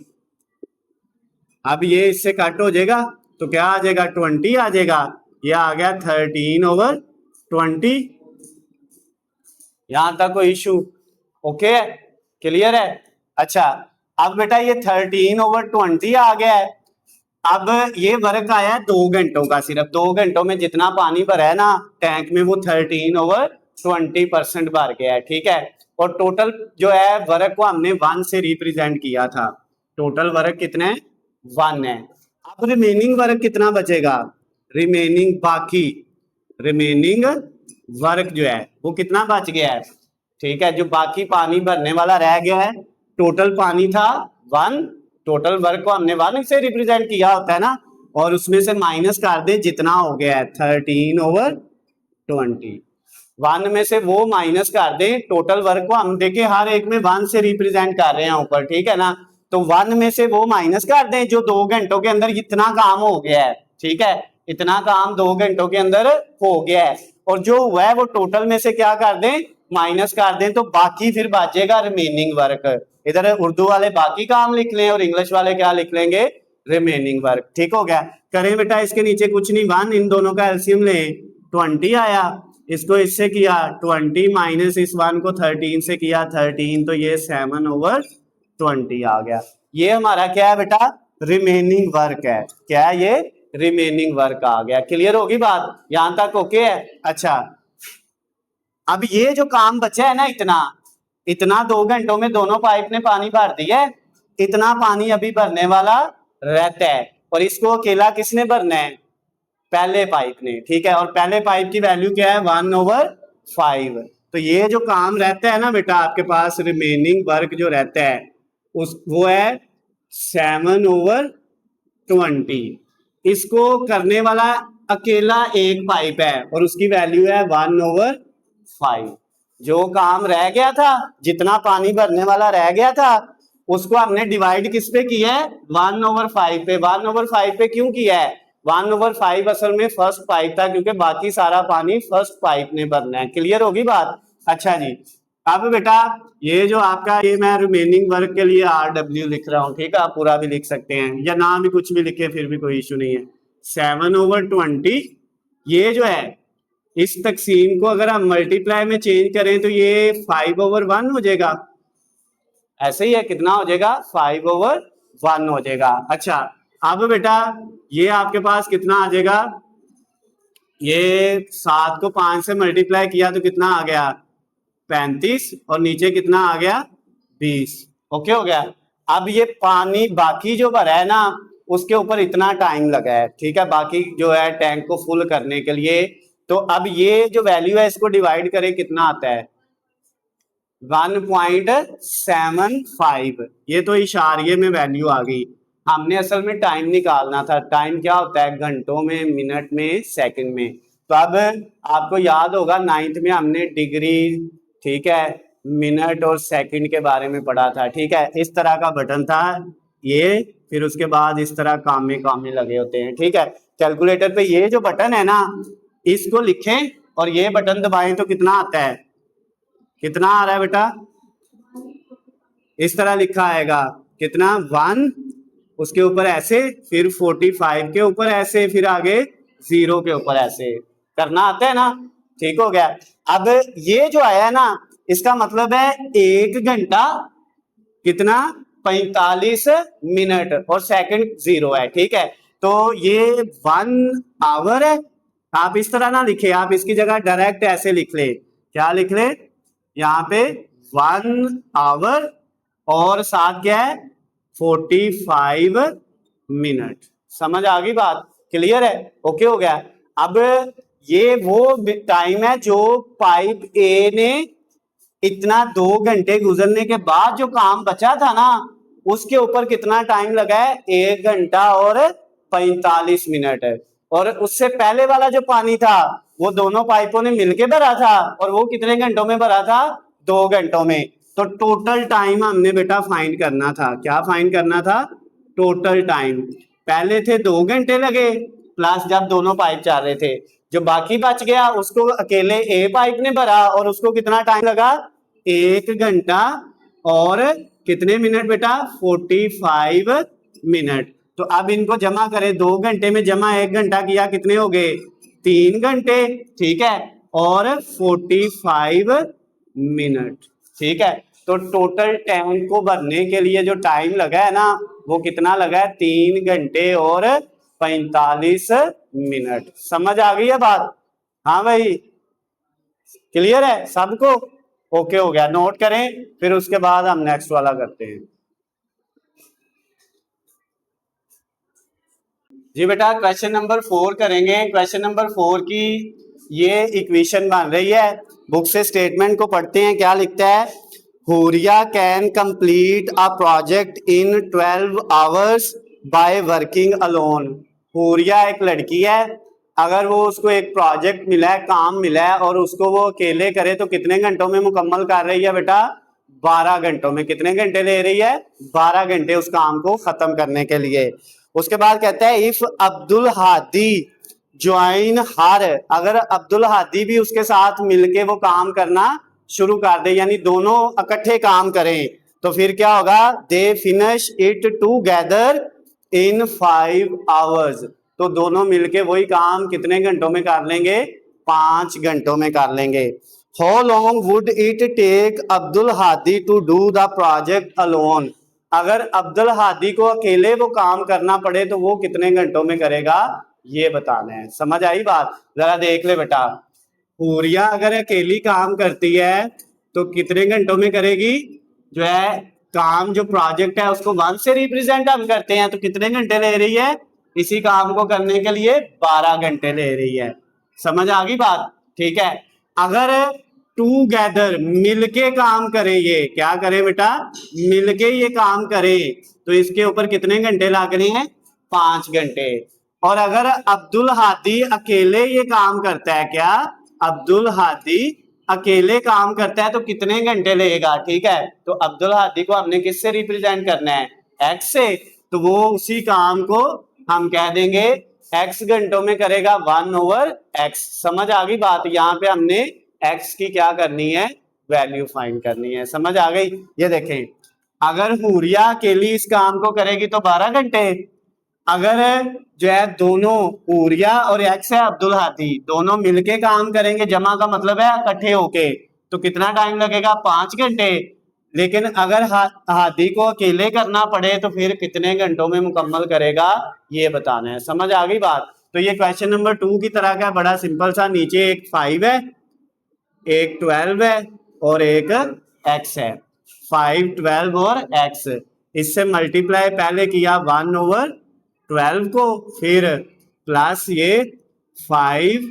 अब ये इससे कट हो जाएगा तो क्या आ जाएगा, 20 आ जाएगा। ये आ गया 13/20। यहां तक कोई इशू ओके है, क्लियर है? अच्छा, अब बेटा ये 13/20 आ गया है। अब ये वर्क आया है 2 घंटों का, सिर्फ 2 घंटों में जितना पानी भरा है ना टैंक में वो 13/20% भर गया है। ठीक है, और टोटल जो है वर्क को हमने 1 से रिप्रेजेंट किया था। टोटल वर्क कितने 1 है। अब रिमेनिंग वर्क कितना बचेगा, रिमेनिंग बाकी रिमेनिंग वर्क जो है वो कितना बच गया है। ठीक है, जो बाकी पानी भरने वाला रह गया है, टोटल पानी था 1, टोटल वर्क को हमने 1 से रिप्रेजेंट किया होता है ना, और उसमें से माइनस कर दे जितना हो गया है 13/20, 1 में से वो माइनस कर दे, टोटल वर्क को हम देखे हर एक में 1 से रिप्रेजेंट कर रहे हैं ऊपर, ठीक है ना, तो 1 में से वो माइनस कर दें जो 2 घंटों के अंदर इतना काम हो गया है। ठीक है, इतना काम 2 घंटों के अंदर हो गया है, और जो हुआ है वो टोटल में से क्या कर दें, माइनस कर दें, तो बाकी फिर बचेगा रिमेनिंग वर्क। इधर उर्दू वाले बाकी काम लिख लें और इंग्लिश वाले क्या लिख लेंगे, रिमेनिंग वर्क। ठीक हो गया, करें बेटा इसके नीचे कुछ नहीं, 1 इन दोनों का एलसीएम ले 20 आया, इसको इससे किया 20 माइनस इस 1 को 13 से किया 13, तो ये 7/20 आ गया। ये हमारा क्या है बेटा, रिमेनिंग वर्क है। क्या है ये, रिमेनिंग वर्क आ गया। क्लियर होगी बात, यहां तक ओके है? अच्छा, अब ये जो काम बचा है ना, इतना इतना 2 घंटों में दोनों पाइप ने पानी भर दिया है, इतना पानी अभी भरने वाला रहता है, और इसको अकेला किसने भरना है, पहले पाइप ने। ठीक है, और पहले पाइप की वैल्यू क्या है 1/5। तो ये जो काम रहता है ना बेटा आपके पास, रिमेनिंग वर्क जो रहता है उस वो है 7/20। इसको करने वाला अकेला एक पाइप है और उसकी वैल्यू है 1/5। जो काम रह गया था, जितना पानी भरने वाला रह गया था, उसको हमने डिवाइड किस पे किया है, 1/5 पे। 1/5 पे क्यों किया है, 1/5 असल में फर्स्ट पाइप था, क्योंकि बाकी सारा पानी फर्स्ट पाइप ने भरना है। क्लियर होगी बात? अच्छा जी, अब बेटा ये जो आपका, ये मैं रिमेनिंग वर्क के लिए RW लिख रहा हूं, ठीक है, आप पूरा भी लिख सकते हैं या ना भी कुछ भी लिखे फिर भी कोई इशू नहीं है। 7/20 ये जो है, इस तकसीम को अगर हम मल्टीप्लाई में चेंज करें तो ये 5/1 हो जाएगा। ऐसे ही है, कितना हो जाएगा, 5/1 हो जाएगा। अच्छा, अब बेटा ये आपके पास कितना आ जाएगा, ये 7 को 5 से मल्टीप्लाई किया तो कितना आ गया, 35, और नीचे कितना आ गया, 20। ओके हो गया। अब ये पानी बाकी जो भरा है ना, उसके ऊपर इतना टाइम लगा है, ठीक है, बाकी जो है टैंक को फुल करने के लिए। तो अब ये जो वैल्यू है इसको डिवाइड करें, कितना आता है 1.75। ये तो इशारे में वैल्यू आ गई। हमने असल में टाइम निकालना था। टाइम क्या होता है, घंटों में, मिनट में, सेकंड में। तो अब आपको याद होगा 9th में हमने डिग्री, ठीक है, मिनट और सेकंड के बारे में पढ़ा था, ठीक है। इस तरह का बटन था ये, फिर उसके बाद इस तरह काम में लगे होते हैं, ठीक है। कैलकुलेटर पे ये जो बटन है ना, इसको लिखें और ये बटन दबाएं तो कितना आता है, कितना आ रहा है बेटा, इस तरह लिखा आएगा, कितना 1, उसके ऊपर ऐसे, फिर 45 के ऊपर ऐसे, फिर आगे 0 के ऊपर ऐसे करना आता है ना, ठीक हो गया। अब ये जो आया है ना, इसका मतलब है 1 घंटा कितना 45 मिनट और सेकंड 0 है, ठीक है। तो ये 1 आवर है। आप इस तरह ना लिखे, आप इसकी जगह डायरेक्ट ऐसे लिख ले, क्या लिख ले यहाँ पे 1 आवर और साथ क्या है 45 मिनट। समझ आ गई बात, क्लियर है, ओके हो गया। अब ये वो टाइम है जो पाइप ए ने इतना 2 घंटे गुजरने के बाद जो काम बचा था ना, उसके ऊपर कितना टाइम लगा है 1 घंटा और 45 मिनट है। और उससे पहले वाला जो पानी था वो दोनों पाइपों ने मिलके भरा था, और वो कितने घंटों में भरा था 2 घंटों में। तो टोटल टाइम हमने बेटा फाइंड करना था। क्या फाइंड करना था, टोटल टाइम। पहले थे 2 घंटे लगे, प्लस जब दोनों पाइप चल रहे थे, जो बाकी बच गया उसको अकेले ए पाइप ने भरा और उसको कितना टाइम लगा 1 घंटा और कितने मिनट बेटा 45 मिनट। तो अब इनको जमा करें, 2 घंटे में जमा 1 घंटा किया, कितने हो गए 3 घंटे, ठीक है, और 45 मिनट, ठीक है। तो टोटल टैंक को भरने के लिए जो टाइम लगा है ना, वो कितना लगा है 3 घंटे और 45 मिनट। समझ आ गई है बात, हाँ भाई, क्लियर है सबको, ओके हो गया। नोट करें, फिर उसके बाद हम नेक्स्ट वाला करते हैं। जी बेटा क्वेश्चन नंबर 4 करेंगे। क्वेश्चन नंबर 4 की ये इक्वेशन बन रही है, बुक से स्टेटमेंट को पढ़ते हैं। क्या लिखता है, Huriya can complete a project in 12 hours by working alone. Huriya एक लड़की है, अगर वो उसको एक प्रोजेक्ट मिला है, काम मिला है, और उसको वो अकेले करे तो कितने घंटों में मुकम्मल कर रही है बेटा 12 घंटों में। कितने घंटे ले रही है 12 घंटे उस काम को खत्म करने के लिए। उसके बाद कहता है इफ अब्दुल हादी ज्वाइन हर, अगर अब्दुल हादी भी उसके साथ मिलके वो काम करना शुरू कर दे, यानी दोनों इकट्ठे काम करें, तो फिर क्या होगा, they finish it together in 5 hours. तो दोनों मिलके वही काम कितने घंटों में कर लेंगे 5 घंटों में कर लेंगे। How long would it take Abdul Hadi to do the project alone. अगर अब्दुल हादी को अकेले वो काम करना पड़े तो वो कितने घंटों में करेगा, ये बताना है। समझ आई बात, जरा देख ले बेटा, हुरिया अगर अकेली काम करती है तो कितने घंटों में करेगी, जो है काम जो प्रोजेक्ट है उसको 1 से रिप्रेजेंट हम करते हैं, तो कितने घंटे ले रही है इसी काम को करने के लिए 12 घंटे ले रही है। समझ आ गई बात, ठीक है। अगर टूगेदर मिलके काम करें, ये क्या करें बेटा मिलके ये काम करें, तो इसके ऊपर कितने घंटे लग रहे हैं 5 घंटे। और अगर अब्दुल हादी अकेले ये काम करता है, क्या अब्दुल हादी अकेले काम करता है तो कितने घंटे लेगा, ठीक है। तो अब्दुल हादी को हमने किससे रिप्रेजेंट करना है एक्स से, तो वो उसी काम को हम कह देंगे एक्स घंटों में करेगा 1/x। समझ आ गई बात, यहाँ पे हमने एक्स की क्या करनी है वैल्यू फाइंड करनी है। समझ आ गई, ये देखें अगर हुरिया अकेली इस काम को करेगी तो 12 घंटे, अगर जो है दोनों हुरिया और एक्स है अब्दुल हादी दोनों मिलके काम करेंगे, जमा का मतलब है इकट्ठे होके, तो कितना टाइम लगेगा 5 घंटे। लेकिन अगर हादी को अकेले करना पड़े तो फिर कितने घंटों में मुकम्मल करेगा ये बताना है। समझ आ गई बात। तो ये क्वेश्चन नंबर 2 की तरह का बड़ा सिंपल सा, नीचे एक 5 है, एक 12 है और एक x है, 5, 12 और x। इससे मल्टीप्लाई पहले किया 1/, 12 को, फिर प्लस ये 5,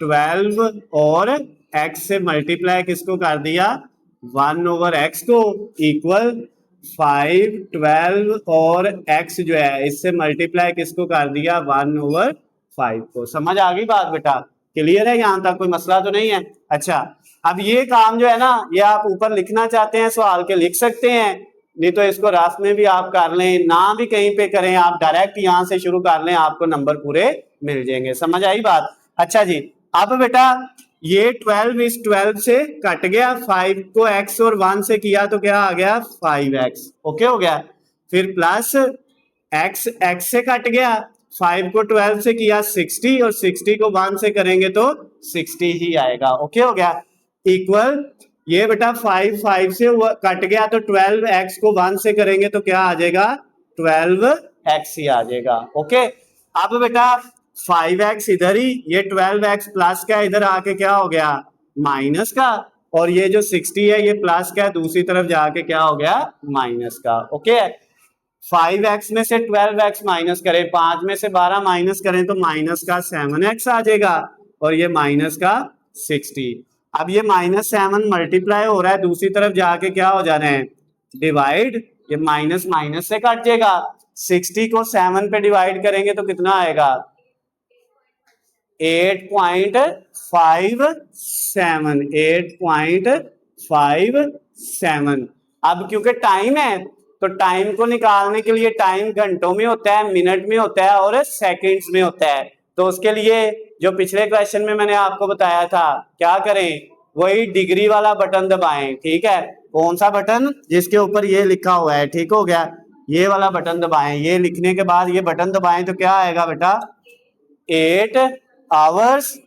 12 और x से मल्टीप्लाई किसको कर दिया 1/x को, इक्वल 5, 12 और x जो है इससे मल्टीप्लाई किसको कर दिया 1/5 को। समझ आ गई बात बेटा? क्लियर है? यहां तक कोई मसला तो नहीं है? अच्छा, अब ये काम जो है ना, ये आप ऊपर लिखना चाहते हैं सवाल के लिख सकते हैं, नहीं तो इसको रात में भी आप कर लें, ना भी कहीं पे करें, आप डायरेक्ट यहां से शुरू कर लें, आपको नंबर पूरे मिल जाएंगे। समझ आई बात? अच्छा जी, अब बेटा ये 12 इस 12 से कट गया, 5 को x और 1 से किया तो क्या आ गया 5x, ओके हो गया। फिर प्लस x से कट गया, 5 को 12 से किया 60 और 60 को 1 से करेंगे तो 60 ही आएगा, ओके हो गया। इक्वल ये बेटा 5 से कट गया तो 12x को 1 से करेंगे तो क्या आ जाएगा 12x ही आ जाएगा, ओके। अब बेटा 5x इधर ही, ये 12x प्लस का इधर आके क्या हो गया माइनस का, और ये जो 60 है ये प्लस का दूसरी तरफ जाके क्या हो गया माइनस का, ओके। 5x में से 12x माइनस करें, 5 में से 12 माइनस करें तो माइनस का 7x आ जाएगा, और ये माइनस का 60। अब ये -7 मल्टीप्लाई हो रहा है, दूसरी तरफ जाके क्या हो जा रहे हैं डिवाइड, ये माइनस माइनस से कट जाएगा। 60 को 7 पे डिवाइड करेंगे तो कितना आएगा 8.57। अब क्योंकि टाइम है तो टाइम को निकालने के लिए, टाइम घंटों में होता है, मिनट में होता है और सेकंड्स में होता है, तो उसके लिए जो पिछले क्वेश्चन में मैंने आपको बताया था क्या करें, वही डिग्री वाला बटन दबाएं, ठीक है। कौन सा बटन? जिसके ऊपर ये लिखा हुआ है, ठीक हो गया, ये वाला बटन दबाएं। ये लिखने के बाद ये बटन दबाएं तो क्या आएगा बेटा 8 आवर्स,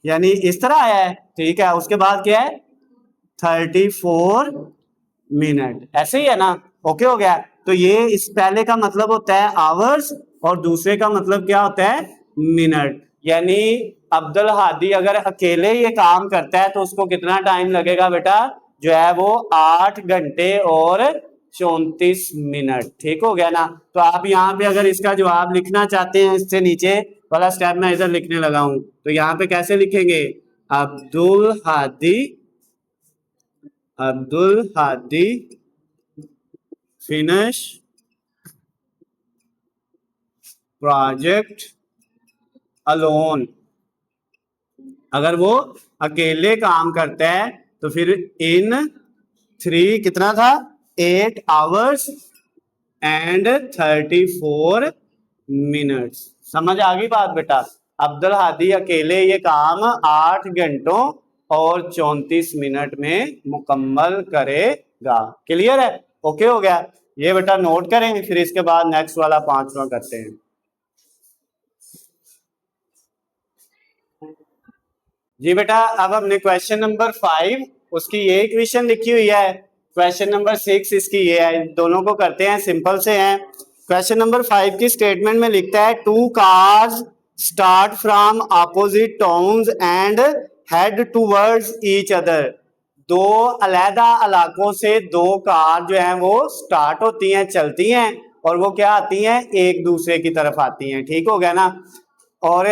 यानी इस तरह आया है, ठीक है। उसके बाद क्या है 34 मिनट, ऐसे ही है ना, ओके हो गया। तो ये इस पहले का मतलब होता है आवर्स और दूसरे का मतलब क्या होता है मिनट, यानी अब्दुल हादी अगर अकेले ये काम करता है तो उसको कितना टाइम लगेगा बेटा, जो है वो 8 घंटे और 34 मिनट, ठीक हो गया ना। तो आप यहाँ पे अगर इसका जवाब लिखना चाहते हैं, इससे नीचे वाला स्टेप मैं इधर लिखने लगा हूं, तो यहाँ पे कैसे लिखेंगे Abdul Hadi finish project alone. अगर वो अकेले काम करता है तो फिर इन 3 कितना था 8 आवर्स एंड 34 मिनट्स। समझ आ गई बात बेटा? अब्दुल हादी अकेले ये काम 8 घंटों और 34 मिनट में मुकम्मल करेगा। क्लियर है? ओके हो गया। ये बेटा नोट करें, फिर इसके बाद नेक्स्ट वाला 5वां करते हैं। जी बेटा, अब हमने क्वेश्चन नंबर 5 उसकी ये इक्वेशन लिखी हुई है, क्वेश्चन नंबर 6 इसकी ये है, दोनों को करते हैं, सिंपल से हैं। क्वेश्चन नंबर 5 की स्टेटमेंट में लिखता है 2 cars start from opposite towns and head towards each other. दो अलहदा इलाकों से 2 कार जो हैं वो स्टार्ट होती हैं, चलती हैं, और वो क्या आती हैं एक दूसरे की तरफ आती हैं, ठीक हो गया ना। और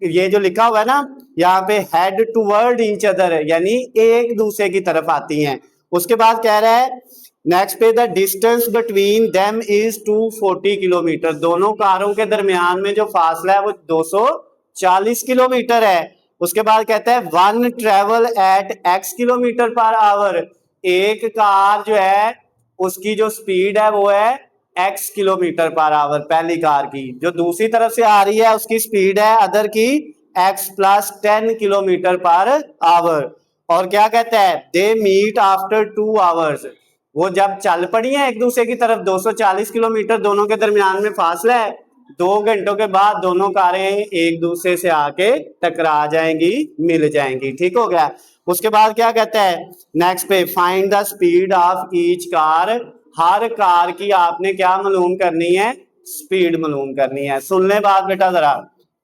ये जो लिखा हुआ है ना यहाँ पे हेड टूवर्ड ईच अदर, यानी एक दूसरे की तरफ आती हैं। उसके बाद कह रहा है नेक्स्ट पे the distance between them is 240 kilometre. दोनों कारों के दरमियान में जो फासला है वो 240 किलोमीटर है। उसके बाद कहता है one travel eight x kilometre per our. एक कार जो है उसकी जो स्पीड है वो है x किलोमीटर पर आवर, पहली कार की। जो दूसरी तरफ से आ रही है उसकी स्पीड है अदर की x plus 10 kilometre per our. और क्या कहता है दे मीट आफ्टर 2 आवर्स। वो जब चल पड़ी है एक दूसरे की तरफ, 240 किलोमीटर दोनों के दरमियान में फासला है, 2 घंटों के बाद दोनों कारें एक दूसरे से आके टकरा जाएंगी, मिल जाएंगी, ठीक हो गया। उसके बाद क्या कहता है नेक्स्ट पे find the speed of each car. Her car की आपने क्या मालूम करनी है स्पीड मालूम करनी है। सुन ले बात बेटा जरा,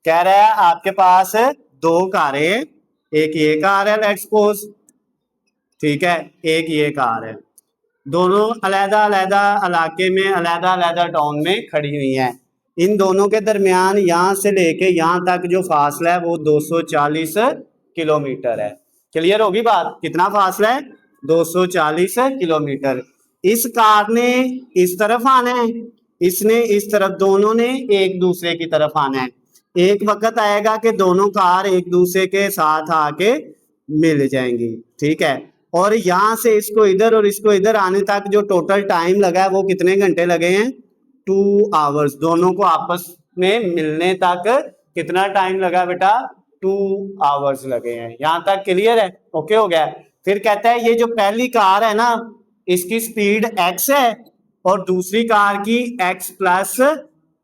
कह रहा है आपके पास 2 कारें, एक ये कार है लेट्स सपोज, ठीक है, एक ये कार है, दोनों अलहदा अलहदा इलाके में अलहदा अलहदा टाउन में खड़ी हुई हैं। इन दोनों के दरमियान यहाँ से लेके यहाँ तक जो फासला है वो 240 किलोमीटर है। क्लियर होगी बात? कितना फासला है? 240 किलोमीटर। इस कार ने इस तरफ आना है, इसने इस तरफ, दोनों ने एक दूसरे की तरफ आना है। एक वक्त आएगा कि दोनों कार एक दूसरे के साथ आके मिल जाएंगी, ठीक है। और यहाँ से इसको इधर और इसको इधर आने तक जो टोटल टाइम लगा है वो कितने घंटे लगे हैं? 2 आवर्स। दोनों को आपस में मिलने तक कितना टाइम लगा बेटा? 2 आवर्स लगे हैं। यहाँ तक क्लियर है? ओके हो गया। फिर कहता है ये जो पहली कार है ना, इसकी स्पीड x है और दूसरी कार की x प्लस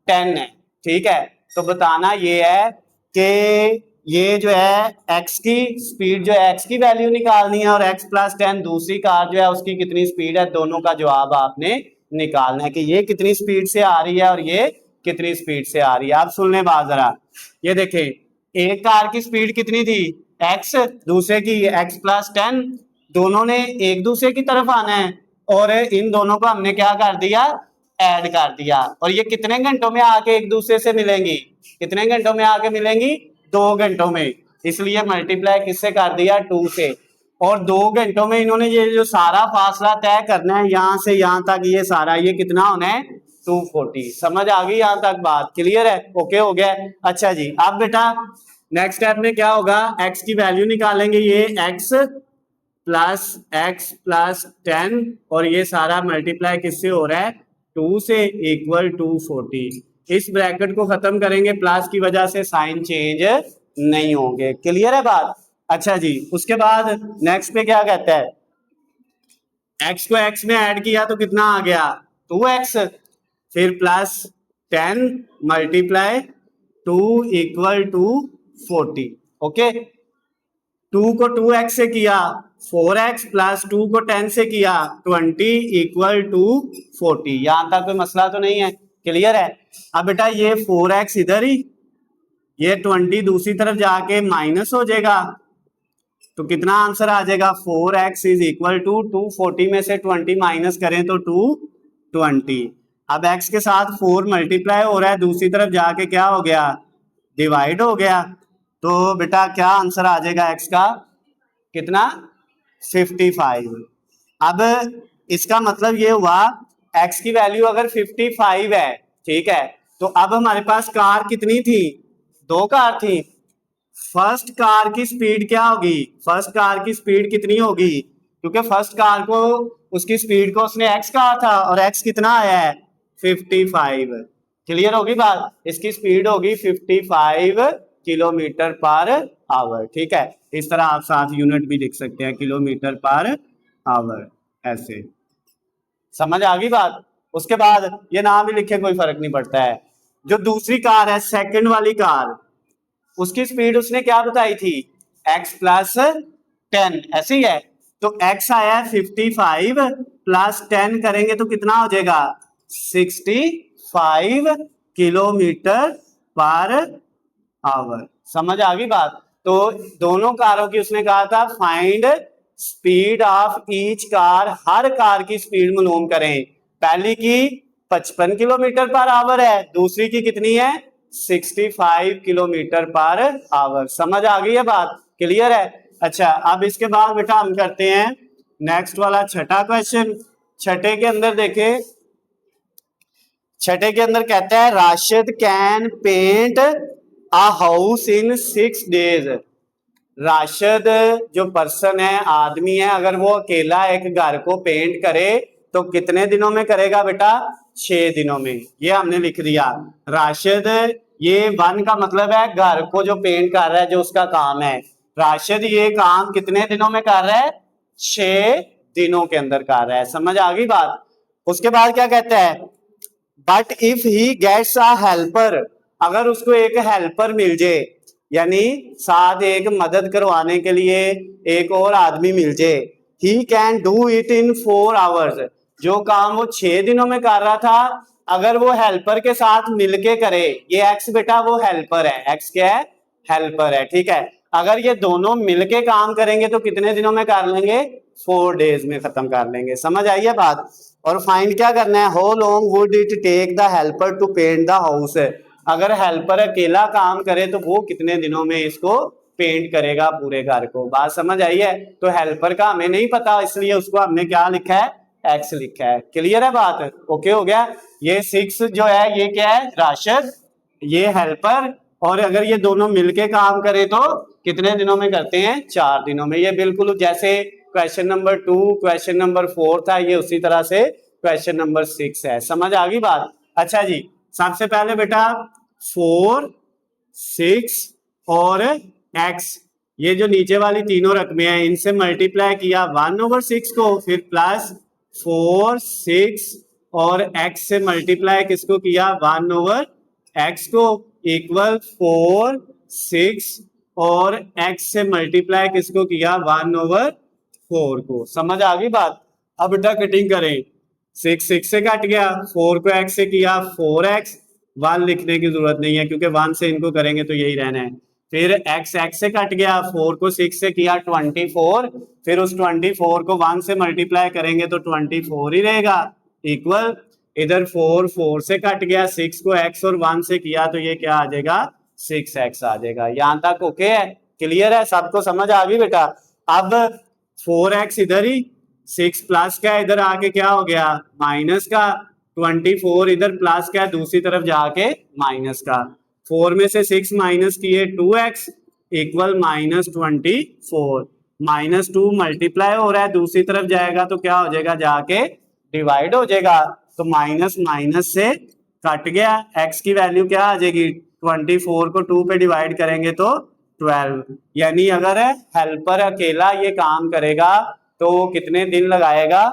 10 है, ठीक है। तो बताना ये है कि ये जो है x की स्पीड जो है, x की वैल्यू निकालनी है और x प्लस 10 दूसरी कार जो है उसकी कितनी स्पीड है, दोनों का जवाब आपने निकालना है कि ये कितनी स्पीड से आ रही है और ये कितनी स्पीड से आ रही है। आप सुन लें बात जरा। ये देखें, एक कार की स्पीड कितनी थी? x, दूसरे की x प्लस 10। दोनों ने एक दूसरे की तरफ आना है और इन दोनों को हमने क्या कर दिया? ऐड कर दिया। और ये कितने घंटों में आके एक दूसरे से मिलेंगी? कितने घंटों में आके मिलेंगी? 2 घंटों में। इसलिए मल्टीप्लाई किससे कर दिया? 2 से। और 2 घंटों में इन्होंने ये जो सारा फासला तय करना है यहाँ से यहाँ तक, ये सारा ये कितना होना है? 240। समझ आ गई यहाँ तक बात? क्लियर है? ओके हो गया। अच्छा जी, अब बेटा नेक्स्ट स्टेप में क्या होगा? x की वैल्यू निकालेंगे। ये x प्लस 10 और ये सारा मल्टीप्लाई किससे हो रहा है? 2 से, इक्वल टू 40। इस ब्रैकेट को खत्म करेंगे, प्लस की वजह से साइन चेंज नहीं होंगे। क्लियर है बात? अच्छा जी, उसके बाद नेक्स्ट पे क्या कहता है? x को x में ऐड किया तो कितना आ गया? 2x। फिर plus 10 multiply 2 equal to 40। Okay, 2 को 2x से किया 4x प्लस 2 को 10 से किया 20 इक्वल टू 40। यहां तक कोई मसला तो नहीं है? क्लियर है? अब बेटा ये 4x इधर ही, ये 20 दूसरी तरफ जाके माइनस हो जाएगा, तो कितना आंसर आ जाएगा? 4x इज इक्वल टू 240 में से 20 माइनस करें तो 220। अब x के साथ 4 मल्टीप्लाई हो रहा है, दूसरी तरफ जाके क्या हो गया? डिवाइड हो गया। तो बेटा क्या आंसर आ जाएगा x का? कितना? 55। अब इसका मतलब ये हुआ x की वैल्यू अगर 55 है, ठीक है, तो अब हमारे पास कार कितनी थी? 2 कार थी। फर्स्ट कार की स्पीड क्या होगी? फर्स्ट कार की स्पीड कितनी होगी? क्योंकि फर्स्ट कार को, उसकी स्पीड को उसने x कहा था और x कितना आया है? 55। क्लियर होगी बात? इसकी स्पीड होगी 55 किलोमीटर पर आवर, ठीक है। इस तरह आप साथ यूनिट भी लिख सकते हैं, किलोमीटर पर आवर, ऐसे। समझ आ गई बात? उसके बाद ये नाम भी लिखे, कोई फर्क नहीं पड़ता है। जो दूसरी कार है, सेकंड वाली कार, उसकी स्पीड उसने क्या बताई थी? x प्लस 10, ऐसे ही है। तो x आया 55 प्लस 10 करेंगे तो कितना हो जाएगा? 65 किलोमीटर पर आवर। समझ आ गई बात? तो दोनों कारों की उसने कहा था find speed of each car, her car की स्पीड मालूम करें। पहली की 55 किलोमीटर पर आवर है, दूसरी की कितनी है? 65 किलोमीटर पर आवर। समझ आ गई है बात? क्लियर है? अच्छा, अब इसके बाद बेटा हम करते हैं नेक्स्ट वाला छठा क्वेश्चन। छठे के अंदर देखें, छठे के अंदर कहता है Rashid can paint a house in 6 days. Rashid जो पर्सन है, आदमी है, अगर वो अकेला एक घर को पेंट करे तो कितने दिनों में करेगा बेटा? 6 दिनों में। ये हमने लिख दिया। राशिद, ये 1 का मतलब है घर को जो पेंट कर रहा है, जो उसका काम है। राशिद ये काम कितने दिनों में कर रहा है? 6 दिनों के अंदर कर रहा है। समझ आ गई बात? उसके बाद क्या कहता है? But if he gets a helper, अगर उसको एक हेल्पर मिल जाए, यानी साथ एक मदद करवाने के लिए एक और आदमी मिल जाए, he can do it in 4 hours. जो काम वो 6 दिनों में कर रहा था, अगर वो हेल्पर के साथ मिलके करे, ये एक्स बेटा वो हेल्पर है, एक्स क्या है? हेल्पर है, ठीक है। अगर ये दोनों मिलके काम करेंगे तो कितने दिनों में कर लेंगे, 4 डेज में खत्म कर लेंगे। समझ आई है बात। और फाइंड क्या करना है, how long would it take the helper to paint the house. अगर हेल्पर अकेला काम करे तो वो कितने दिनों में इसको पेंट करेगा पूरे घर को। बात समझ आई है। तो हेल्पर का हमें नहीं पता, इसलिए उसको हमने क्या लिखा है, एक्स लिखा है। क्लियर है बात, ओके हो गया। ये 6 जो है ये क्या है, राशिद, ये हेल्पर, और अगर ये दोनों मिलके काम करे तो कितने दिनों में करते हैं, 4 दिनों में। ये बिल्कुल जैसे क्वेश्चन नंबर 2 क्वेश्चन नंबर 4 था, ये उसी तरह से क्वेश्चन नंबर 6 है। समझ आ गई बात। अच्छा जी, सबसे पहले बेटा 4 6 और x, ये जो नीचे वाली तीनों रकमें हैं इनसे मल्टीप्लाई किया 1/6 को, फिर प्लस 4 6 और x से मल्टीप्लाई किसको किया, 1/x को, इक्वल 4 6 और x से मल्टीप्लाई किसको किया, 1/4 को। समझ आ गई बात। अब बेटा कटिंग करें, 6 6 से कट गया, 4 को x से किया 4x, 1 लिखने की जरूरत नहीं है क्योंकि 1 से इनको करेंगे तो यही रहना है। फिर x x से कट गया, 4 को 6 से किया 24, फिर उस 24 को 1 से मल्टीप्लाई करेंगे तो 24 ही रहेगा, इक्वल इधर 4 4 से कट गया, 6 को x और 1 से किया तो ये क्या आ जाएगा, 6x आ जाएगा। यहां तक ओके है, क्लियर है, सबको समझ आ गई बेटा। अब 4x इधर ही, 6 प्लस का इधर आके क्या हो गया, माइनस का, 24 इधर प्लस का दूसरी तरफ जाके माइनस का, 4 में से 6 माइनस किए 2x इक्वल -24, -2 मल्टीप्लाई हो रहा है दूसरी तरफ जाएगा तो क्या हो जाएगा, जाके डिवाइड हो जाएगा। तो माइनस माइनस से कट गया, x की वैल्यू क्या आ जाएगी, 24 को 2 पे डिवाइड करेंगे तो 12, यानी अगर हेल्पर अकेला ये काम करेगा तो कितने दिन लगाएगा,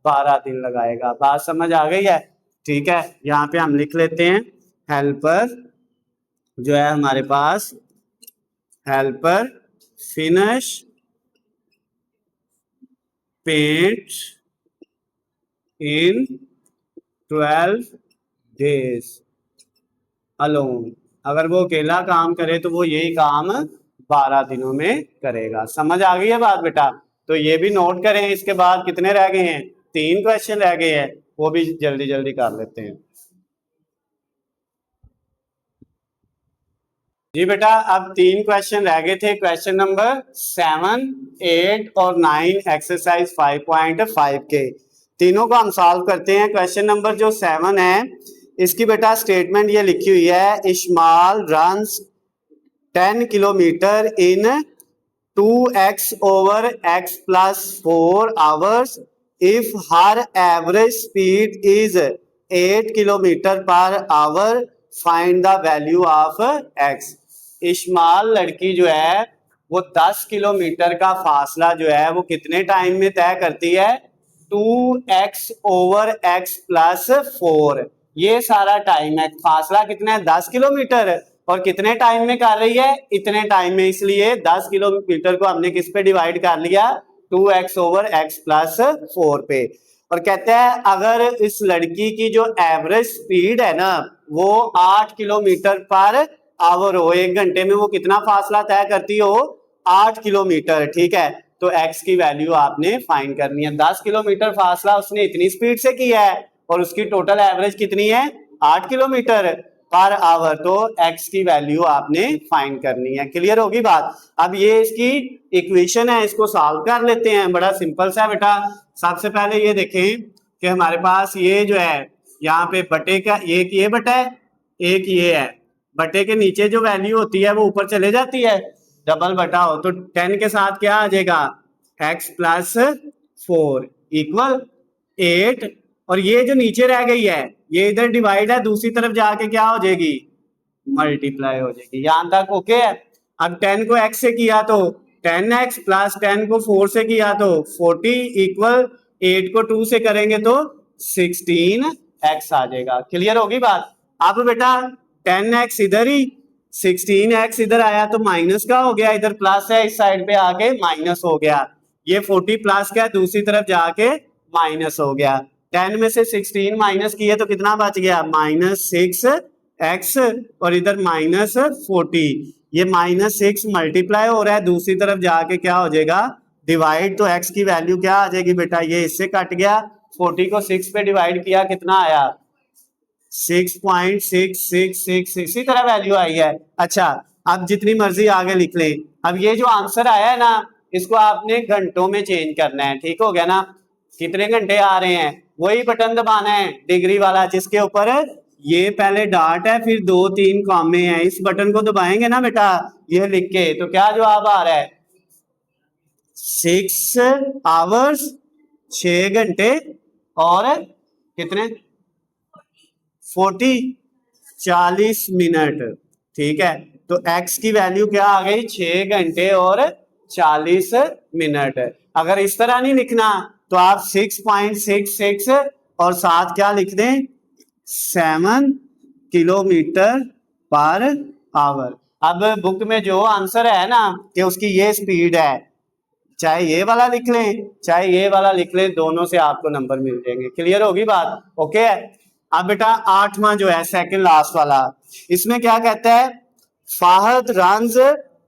12 दिन लगाएगा। बात समझ आ गई है, ठीक है। यहाँ पे हम लिख लेते हैं हेल्पर जो है हमारे पास, helper finish paint in 12 days alone. अगर वो अकेला काम करे तो वो यही काम 12 दिनों में करेगा। समझ आ गई है बात बेटा। तो ये भी नोट करें। इसके बाद कितने रह गए हैं, 3 क्वेश्चन रह गए हैं, वो भी जल्दी जल्दी कर लेते हैं जी बेटा। अब 3 क्वेश्चन रह गए थे, क्वेश्चन नंबर 7 8 और 9 एक्सरसाइज 5.5 के। तीनों को हम सॉल्व करते हैं। क्वेश्चन नंबर जो 7 है इसकी बेटा स्टेटमेंट ये लिखी हुई है, small runs 10 kilometre in 2x over x plus 4 hours if her average speed is 8 kilometer per hour, find the value of x। Small लड़की जो है वो 10 किलोमीटर का फासला जो है वो कितने टाइम में तय करती है, 2x over x plus 4। ये सारा टाइम है, फासला कितना है, 10 किलोमीटर, और कितने टाइम में कर रही है, इतने टाइम में, इसलिए 10 किलोमीटर को हमने किस पे डिवाइड कर लिया, 2x over x plus 4 पे। और कहते हैं अगर इस लड़की की जो एवरेज स्पीड है ना वो 8 किलोमीटर पर आवर हो, 1 घंटे में वो कितना फासला तय करती हो, 8 किलोमीटर, ठीक है। तो x की वैल्यू आपने फाइंड करनी है। 10 किलोमीटर फासला उसने इतनी स्पीड से किया है और उसकी टोटल एवरेज कितनी है, 8 किलोमीटर पर आवर, तो x की वैल्यू आपने फाइंड करनी है। क्लियर होगी बात। अब ये इसकी इक्वेशन है, इसको सॉल्व कर लेते हैं। बड़ा सिंपल सा है बेटा। सबसे पहले ये देखें कि हमारे पास ये जो है यहाँ पे बटे का एक ये बटा है, एक ये है, बटे के नीचे जो वैल्यू होती है वो ऊपर चले जाती है, डबल बटा हो तो 10 के साथ क्या आ जाएगा, x plus 4 इक्वल 8, और ये जो नीचे रह गई है ये इधर डिवाइड है, दूसरी तरफ जाके क्या हो जाएगी, मल्टीप्लाई हो जाएगी। यहां तक ओके है। अब 10 को x से किया तो 10x प्लस 10 को 4 से किया तो 40 इक्वल 8 को 2 से करेंगे तो 16x आ जाएगा। क्लियर होगी बात। अब बेटा 10x इधर ही, 16x इधर आया तो माइनस का हो गया, इधर प्लस है इस साइड पे आके माइनस हो गया, ये 40 प्लस का दूसरी तरफ जाके माइनस हो गया। 10 में से 16 माइनस किए तो कितना बच गया, -6x, और इधर -40। ये -6 मल्टीप्लाई हो रहा है, दूसरी तरफ जाके क्या हो जाएगा डिवाइड, तो x की वैल्यू क्या आ जाएगी बेटा, ये इससे कट गया, 40 को 6 पे डिवाइड किया कितना आया 6.666, इसी तरह वैल्यू आई है। अच्छा अब जितनी मर्जी आगे लिख लें, अब ये जो आंसर आया है ना इसको आपने घंटों में चेंज करना है, ठीक हो गया ना, कितने घंटे आ रहे हैं वही बटन दबाना है डिग्री वाला जिसके ऊपर ये पहले डॉट है फिर 2-3 कॉमे हैं, इस बटन को दबाएंगे ना बेटा ये लिख के, तो क्या जवाब आ रहा है 6 आवर्स 6 घंटे और कितने 40 मिनट, ठीक है। तो x की वैल्यू क्या आ गई 6 घंटे और 40 मिनट। अगर इस तरह नहीं लिखना तो आप 6.66 और साथ क्या लिख दें 7 किलोमीटर पर आवर। अब बुक में जो आंसर है ना कि उसकी ये स्पीड है, चाहे ये वाला लिख लें चाहे ये वाला लिख लें, दोनों से आपको नंबर मिल जाएंगे। क्लियर होगी बात? ओके है। अब बेटा 8वां जो है सेकंड लास्ट वाला, इसमें क्या कहता है Fahad runs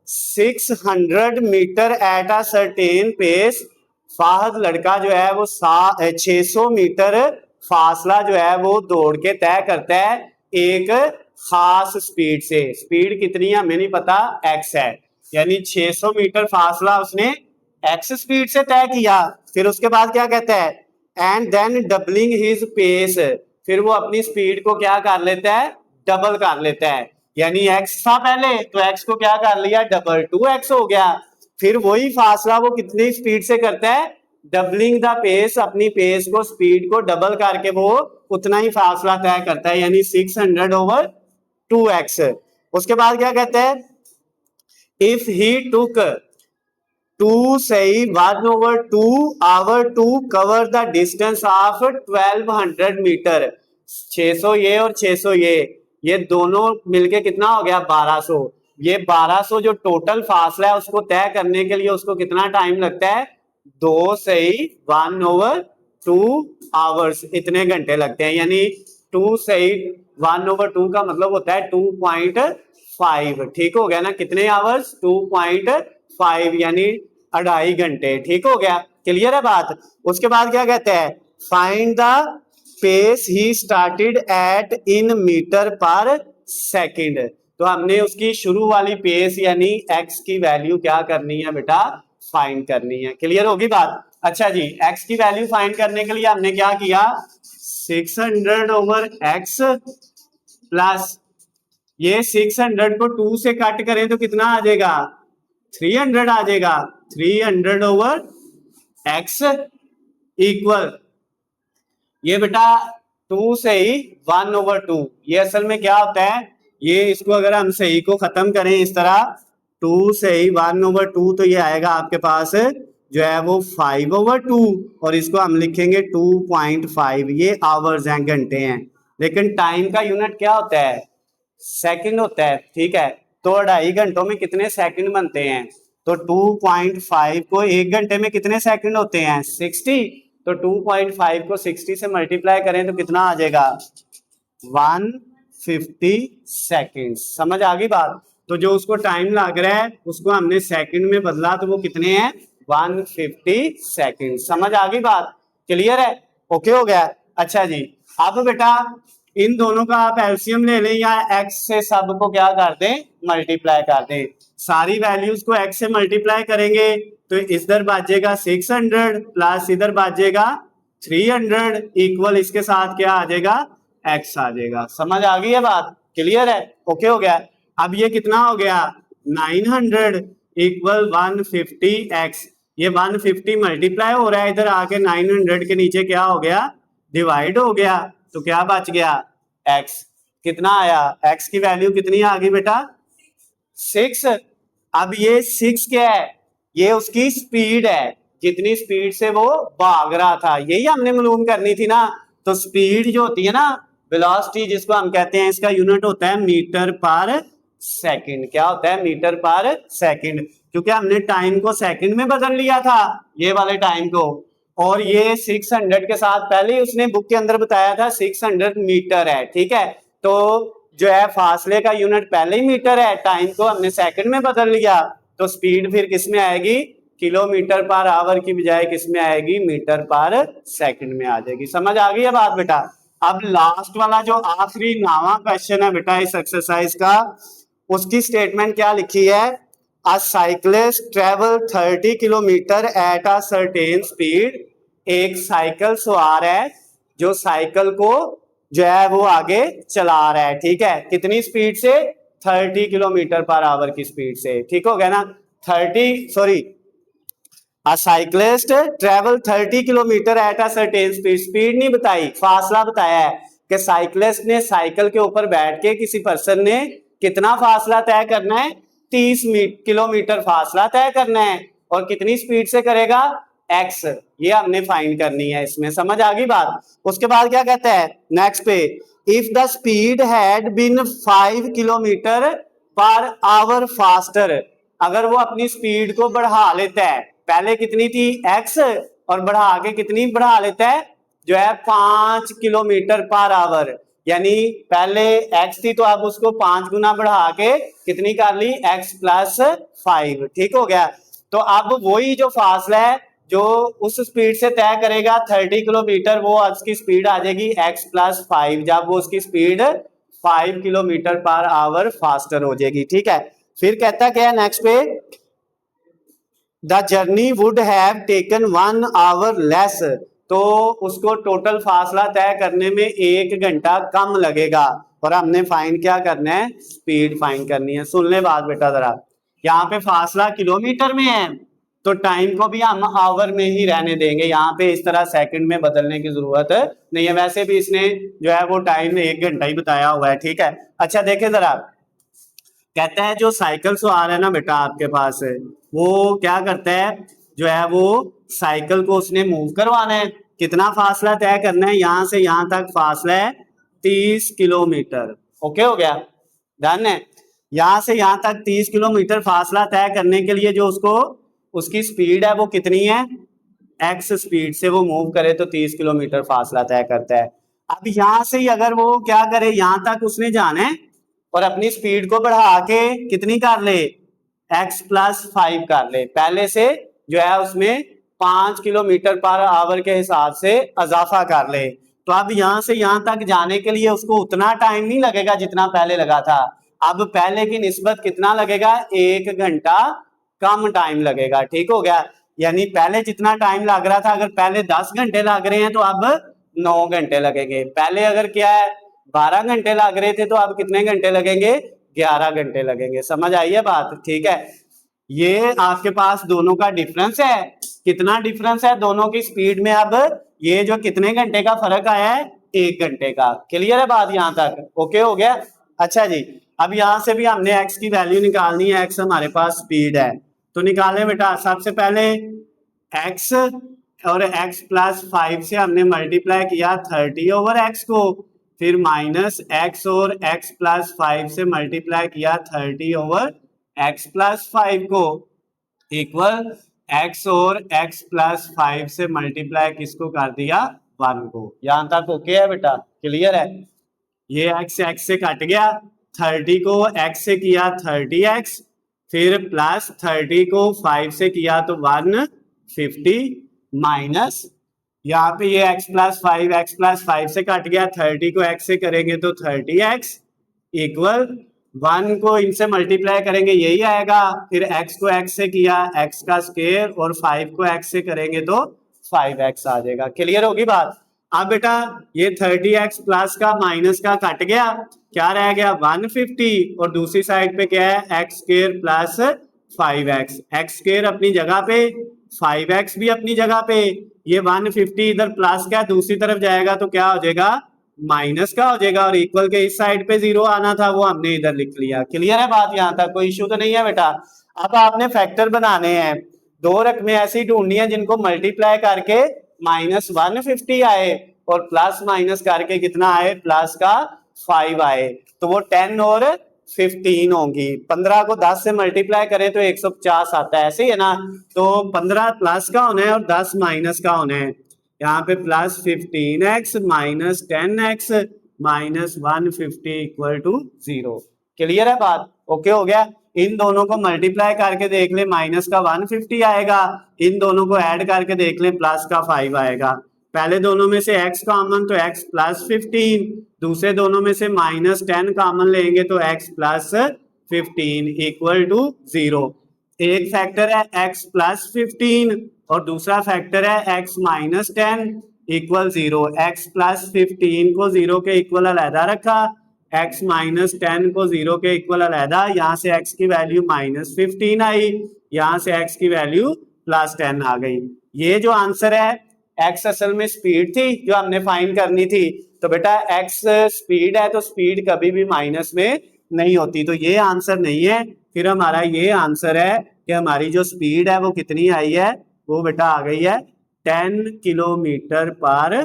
600 metre at a certain pace. Fahad लड़का जो है वो 600 मीटर फासला जो है वो दौड़ के तय करता है एक खास स्पीड से। स्पीड कितनी है हमें नहीं पता, x है, यानी 600 मीटर फासला उसने x स्पीड से तय किया। फिर उसके बाद क्या कहता है and then doubling his pace, फिर वो अपनी स्पीड को क्या कर लेता है डबल कर लेता है, यानी x था पहले तो x को क्या कर लिया डबल 2x हो गया। फिर वही फासला वो कितनी स्पीड से करता है डबलिंग द पेस, अपनी पेस को स्पीड को डबल करके वो उतना ही फासला तय करता है, यानी 600/2x। उसके बाद क्या कहता है इफ ही टुक 2 सही 1/2 hour to cover the distance of 1200 metre. 600 ये और 600 ये दोनों मिलके कितना हो गया 1200। ये 1200 जो टोटल फासला है उसको तय करने के लिए उसको कितना टाइम लगता है 2 सही 1/2 आवर्स, इतने घंटे लगते हैं। यानी 2 सही 1/2 का मतलब होता है 2.5, ठीक हो गया ना, कितने आवर्स 2.5 यानी 2.5 घंटे, ठीक हो गया। क्लियर है बात? उसके बाद क्या कहते हैं find the pace he started at in metre per second. तो हमने उसकी शुरू वाली पेस यानी x की वैल्यू क्या करनी है बेटा फाइंड करनी है। क्लियर होगी बात? अच्छा जी, x की वैल्यू फाइंड करने के लिए हमने क्या किया 600/x प्लस ये 600 को 2 से कट करें तो कितना आ जाएगा 300 आ जाएगा, 300/x इक्वल ये बेटा 2 से ही 1/2। ये असल में क्या होता है, ये इसको अगर हम सही को खत्म करें इस तरह 2 से ही 1/2 तो ये आएगा आपके पास जो है वो 5/2 और इसको हम लिखेंगे 2.5। ये आवर्स हैं, घंटे हैं, लेकिन टाइम का यूनिट क्या होता है सेकंड होता है, ठीक है। तो 2.5 घंटों में कितने सेकंड बनते हैं, तो 2.5 को 1 घंटे में कितने सेकंड होते हैं 60, तो 2.5 को 60 से मल्टीप्लाई करें तो कितना आ जाएगा 150 सेकंड। समझ आ गई बात? तो जो उसको टाइम लग रहा है उसको हमने सेकंड में बदला तो वो कितने हैं 150 सेकंड। समझ आ गई बात? क्लियर है? ओके हो गया। अच्छा जी, अब बेटा इन दोनों का आप एलसीएम ले लें या x से सब को क्या कर दें मल्टीप्लाई कर दें। सारी वैल्यूज को x से मल्टीप्लाई करेंगे तो इधर बाजेगा 600 प्लस इधर बाजेगा 300 इक्वल इसके साथ क्या आ जाएगा x आ जाएगा। समझ आ गई है बात? क्लियर है? ओके हो गया। अब ये कितना हो गया 900 इक्वल 150x। ये 150 मल्टीप्लाई हो रहा है, इधर आके 900 के नीचे क्या हो गया डिवाइड हो गया, तो क्या बच गया x। कितना आया x की वैल्यू कितनी आ गई बेटा 6। अब ये 6 क्या है, ये उसकी स्पीड है, जितनी स्पीड से वो भाग रहा था, यही हमने मालूम करनी थी ना। तो स्पीड जो होती है ना वेलोसिटी जिसको हम कहते हैं, इसका यूनिट होता है मीटर पर सेकंड। क्या होता है मीटर पर सेकंड, क्योंकि हमने टाइम को सेकंड में बदल लिया था ये वाले टाइम को, और ये 600 के साथ पहले ही उसने बुक के अंदर बताया था 600 मीटर है, ठीक है। तो जो है फासले का यूनिट पहले ही मीटर है, टाइम को हमने सेकंड में बदल लिया, तो स्पीड फिर किस में आएगी, किलोमीटर पर आवर की बजाय किस में आएगी, मीटर पर सेकंड में आ जाएगी। समझ आ गई है बात बेटा। अब लास्ट वाला जो आखिरी 9वां क्वेश्चन है बेटा इस एक्सरसाइज का, उसकी स्टेटमेंट क्या लिखी है, अ cyclist travel 30 kilometre eight a certain speed. एक साइकिल सवार है जो साइकिल को जो है वो आगे चला रहा है, ठीक है, कितनी स्पीड से, 30 किलोमीटर पर आवर की स्पीड से, ठीक हो गया ना, 30 sorry, a cyclist travel 30 kilometre eight a certain speed, speed नहीं बताई, फासला बताया है कि साइक्लिस्ट ने साइकिल के ऊपर बैठ के किसी पर्सन ने कितना फासला तय करना है, 30 किलोमीटर फासला तय करना है, और कितनी स्पीड से करेगा, एक्स, ये हमने फाइंड करनी है इसमें। समझ आ गई बात। उसके बाद क्या कहता है नेक्स्ट पे, if the speed had been 5 kilometre per hour faster, अगर वो अपनी स्पीड को बढ़ा लेता है, पहले कितनी थी एक्स, और बढ़ा के कितनी बढ़ा लेता है, जो है 5 किलोमीटर पर आवर, यानी पहले एक्स थी तो अब उसको 5 गुना बढ़ा के कितनी कर ली, एक्स प्लस 5, ठीक हो गया। तो अब वही जो फासला है जो उस स्पीड से तय करेगा 30 किलोमीटर, वो उसकी स्पीड आ जाएगी एक्स प्लस 5, जब वो उसकी speed 5 kilometre per hour faster हो जाएगी, ठीक है। फिर कहता क्या है नेक्स्ट पे, the journey would have taken 1 our less, तो उसको टोटल फासला तय करने में 1 घंटा कम लगेगा, और हमने फाइंड क्या करना है, स्पीड फाइंड करनी है। सुन ले बात बेटा जरा, यहाँ पे फासला किलोमीटर में है तो टाइम को भी हम आवर में ही रहने देंगे, यहाँ पे इस तरह सेकंड में बदलने की जरूरत नहीं है, वैसे भी इसने जो है वो टाइम 1 घंटा ही बताया हुआ है, ठीक है। अच्छा देखे जरा, कहता है जो साइकिल सवार है ना बेटा आपके पास, वो क्या करता है, जो है वो साइकिल को उसने मूव करवाना है, कितना फासला तय करना है, यहां से यहां तक फासला है 30 किलोमीटर, ओके हो गया, डन है। यहां से यहां तक 30 किलोमीटर फासला तय करने के लिए जो उसको उसकी स्पीड है वो कितनी है, एक्स स्पीड से वो मूव करे तो 30 किलोमीटर फासला तय करता है। अब यहां से ही अगर वो क्या करे, यहां तक उसने जाना है और अपनी स्पीड को बढ़ा के कितनी कर ले, एक्स प्लस 5 कर ले, पहले से जो है उसमें 5 किलोमीटर पर आवर के हिसाब से इजाफा कर ले, तो अब यहां से यहां तक जाने के लिए उसको उतना टाइम नहीं लगेगा जितना पहले लगा था, अब पहले की निस्बत कितना लगेगा, 1 घंटा कम टाइम लगेगा, ठीक हो गया। यानी पहले जितना टाइम लग रहा था, अगर पहले 10 घंटे लग रहे हैं तो अब 9 घंटे लगेंगे, पहले अगर क्या है 12 घंटे लग रहे थे तो अब कितने घंटे लगेंगे, 11 घंटे लगेंगे। समझ आई है बात, ठीक है। ये आपके पास दोनों का डिफरेंस है, कितना डिफरेंस है दोनों की स्पीड में, अब ये जो कितने घंटे का फर्क आया है, 1 घंटे का। क्लियर है बात यहां तक, ओके हो गया। अच्छा जी, अब यहां से भी हमने एक्स की वैल्यू निकालनी है, एक्स हमारे पास स्पीड है, तो निकाले बेटा, सबसे पहले एक्स और एक्स प्लस 5 से हमने मल्टीप्लाई किया 30 ओवर एक्स को, फिर माइनस एक्स और एक्स प्लस 5 से मल्टीप्लाई किया 30 ओवर एक्स प्लस 5 को, इक्वल एक्स और एक्स प्लस 5 से मल्टीप्लाई किसको कर दिया, 1 को। यहां तक ओके है बेटा, क्लियर है। ये एक्स एक्स से कट गया, 30 को एक्स से किया 30x, फिर प्लस 30 को 5 से किया तो 150, माइनस यहाँ पे ये x प्लस 5 से कट गया, 30 को x से करेंगे तो 30x, इक्वल 1 को इनसे मल्टीप्लाई करेंगे यही आएगा, फिर x को x से किया x का स्क्वायर, और 5 को x से करेंगे तो 5x आ जाएगा। क्लियर होगी बात। अब बेटा ये 30x प्लस का माइनस का कट गया, क्या रह गया 150, और दूसरी साइड पे क्या है x square plus 5x, x square अपनी जगह पे, 5x भी अपनी जगह पे, ये 150 इधर प्लस का दूसरी तरफ जाएगा तो क्या हो जाएगा, माइनस का हो जाएगा, और इक्वल के इस साइड पे 0 आना था वो हमने इधर लिख लिया। क्लियर है बात यहां तक, कोई इश्यू तो नहीं है बेटा। अब आपने फैक्टर बनाने हैं, 2 रकमें ऐसी ढूंढनी है जिनको मल्टीप्लाई करके -150 आए और प्लस माइनस करके कितना आए, प्लस का 5 आए, तो वो 10 और 15 होंगी। 15 को 10 से मल्टीप्लाई करें तो 150 आता है, ऐसे ही है ना। तो 15 प्लस का होना है और 10 माइनस का होना है। यहाँ पे plus 15x minus 10x minus 150 equal to 0। Clear है बात? ओके हो गया। इन दोनों को मल्टीप्लाई करके देख ले, माइनस का 150 आएगा, इन दोनों को ऐड करके देख ले, प्लस का 5 आएगा। पहले दोनों में से x कॉमन तो x प्लस 15, दूसरे दोनों में से माइनस 10 कॉमन लेंगे तो x प्लस 15 इक्वल टू 0। एक फैक्टर है x प्लस 15 और दूसरा फैक्टर है x minus 10 equal 0। x plus 15 को 0 के इक्वल अलहदा रखा, x माइनस 10 को 0 के इक्वल अलहदा, यहाँ से x की वैल्यू माइनस 15 आई, यहाँ से x की वैल्यू प्लस 10 आ गई। ये जो आंसर है, x असल में स्पीड थी जो हमने फाइंड करनी थी, तो बेटा x स्पीड है तो स्पीड कभी भी माइनस में नहीं होती, तो ये आंसर नहीं है। फिर हमारा ये आंसर है कि हमारी जो स्पीड है वो कितनी आई है, वो बेटा आ गई है 10 किलोमीटर पर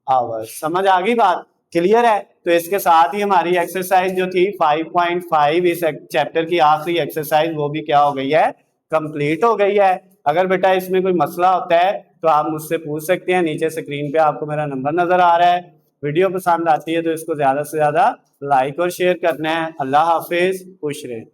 आवर। समझ आ गई बात? क्लियर है? तो इसके साथ ही हमारी एक्सरसाइज जो थी 5.5 इस चैप्टर की आखिरी एक्सरसाइज, वो भी क्या हो गई है, कंप्लीट हो गई है। अगर बेटा इसमें कोई मसला होता है तो आप मुझसे पूछ सकते हैं, नीचे स्क्रीन पे आपको मेरा नंबर नजर आ रहा है। वीडियो पसंद आती है तो इसको ज्यादा से ज्यादा लाइक और शेयर करना है। अल्लाह हाफिज, खुश रहें।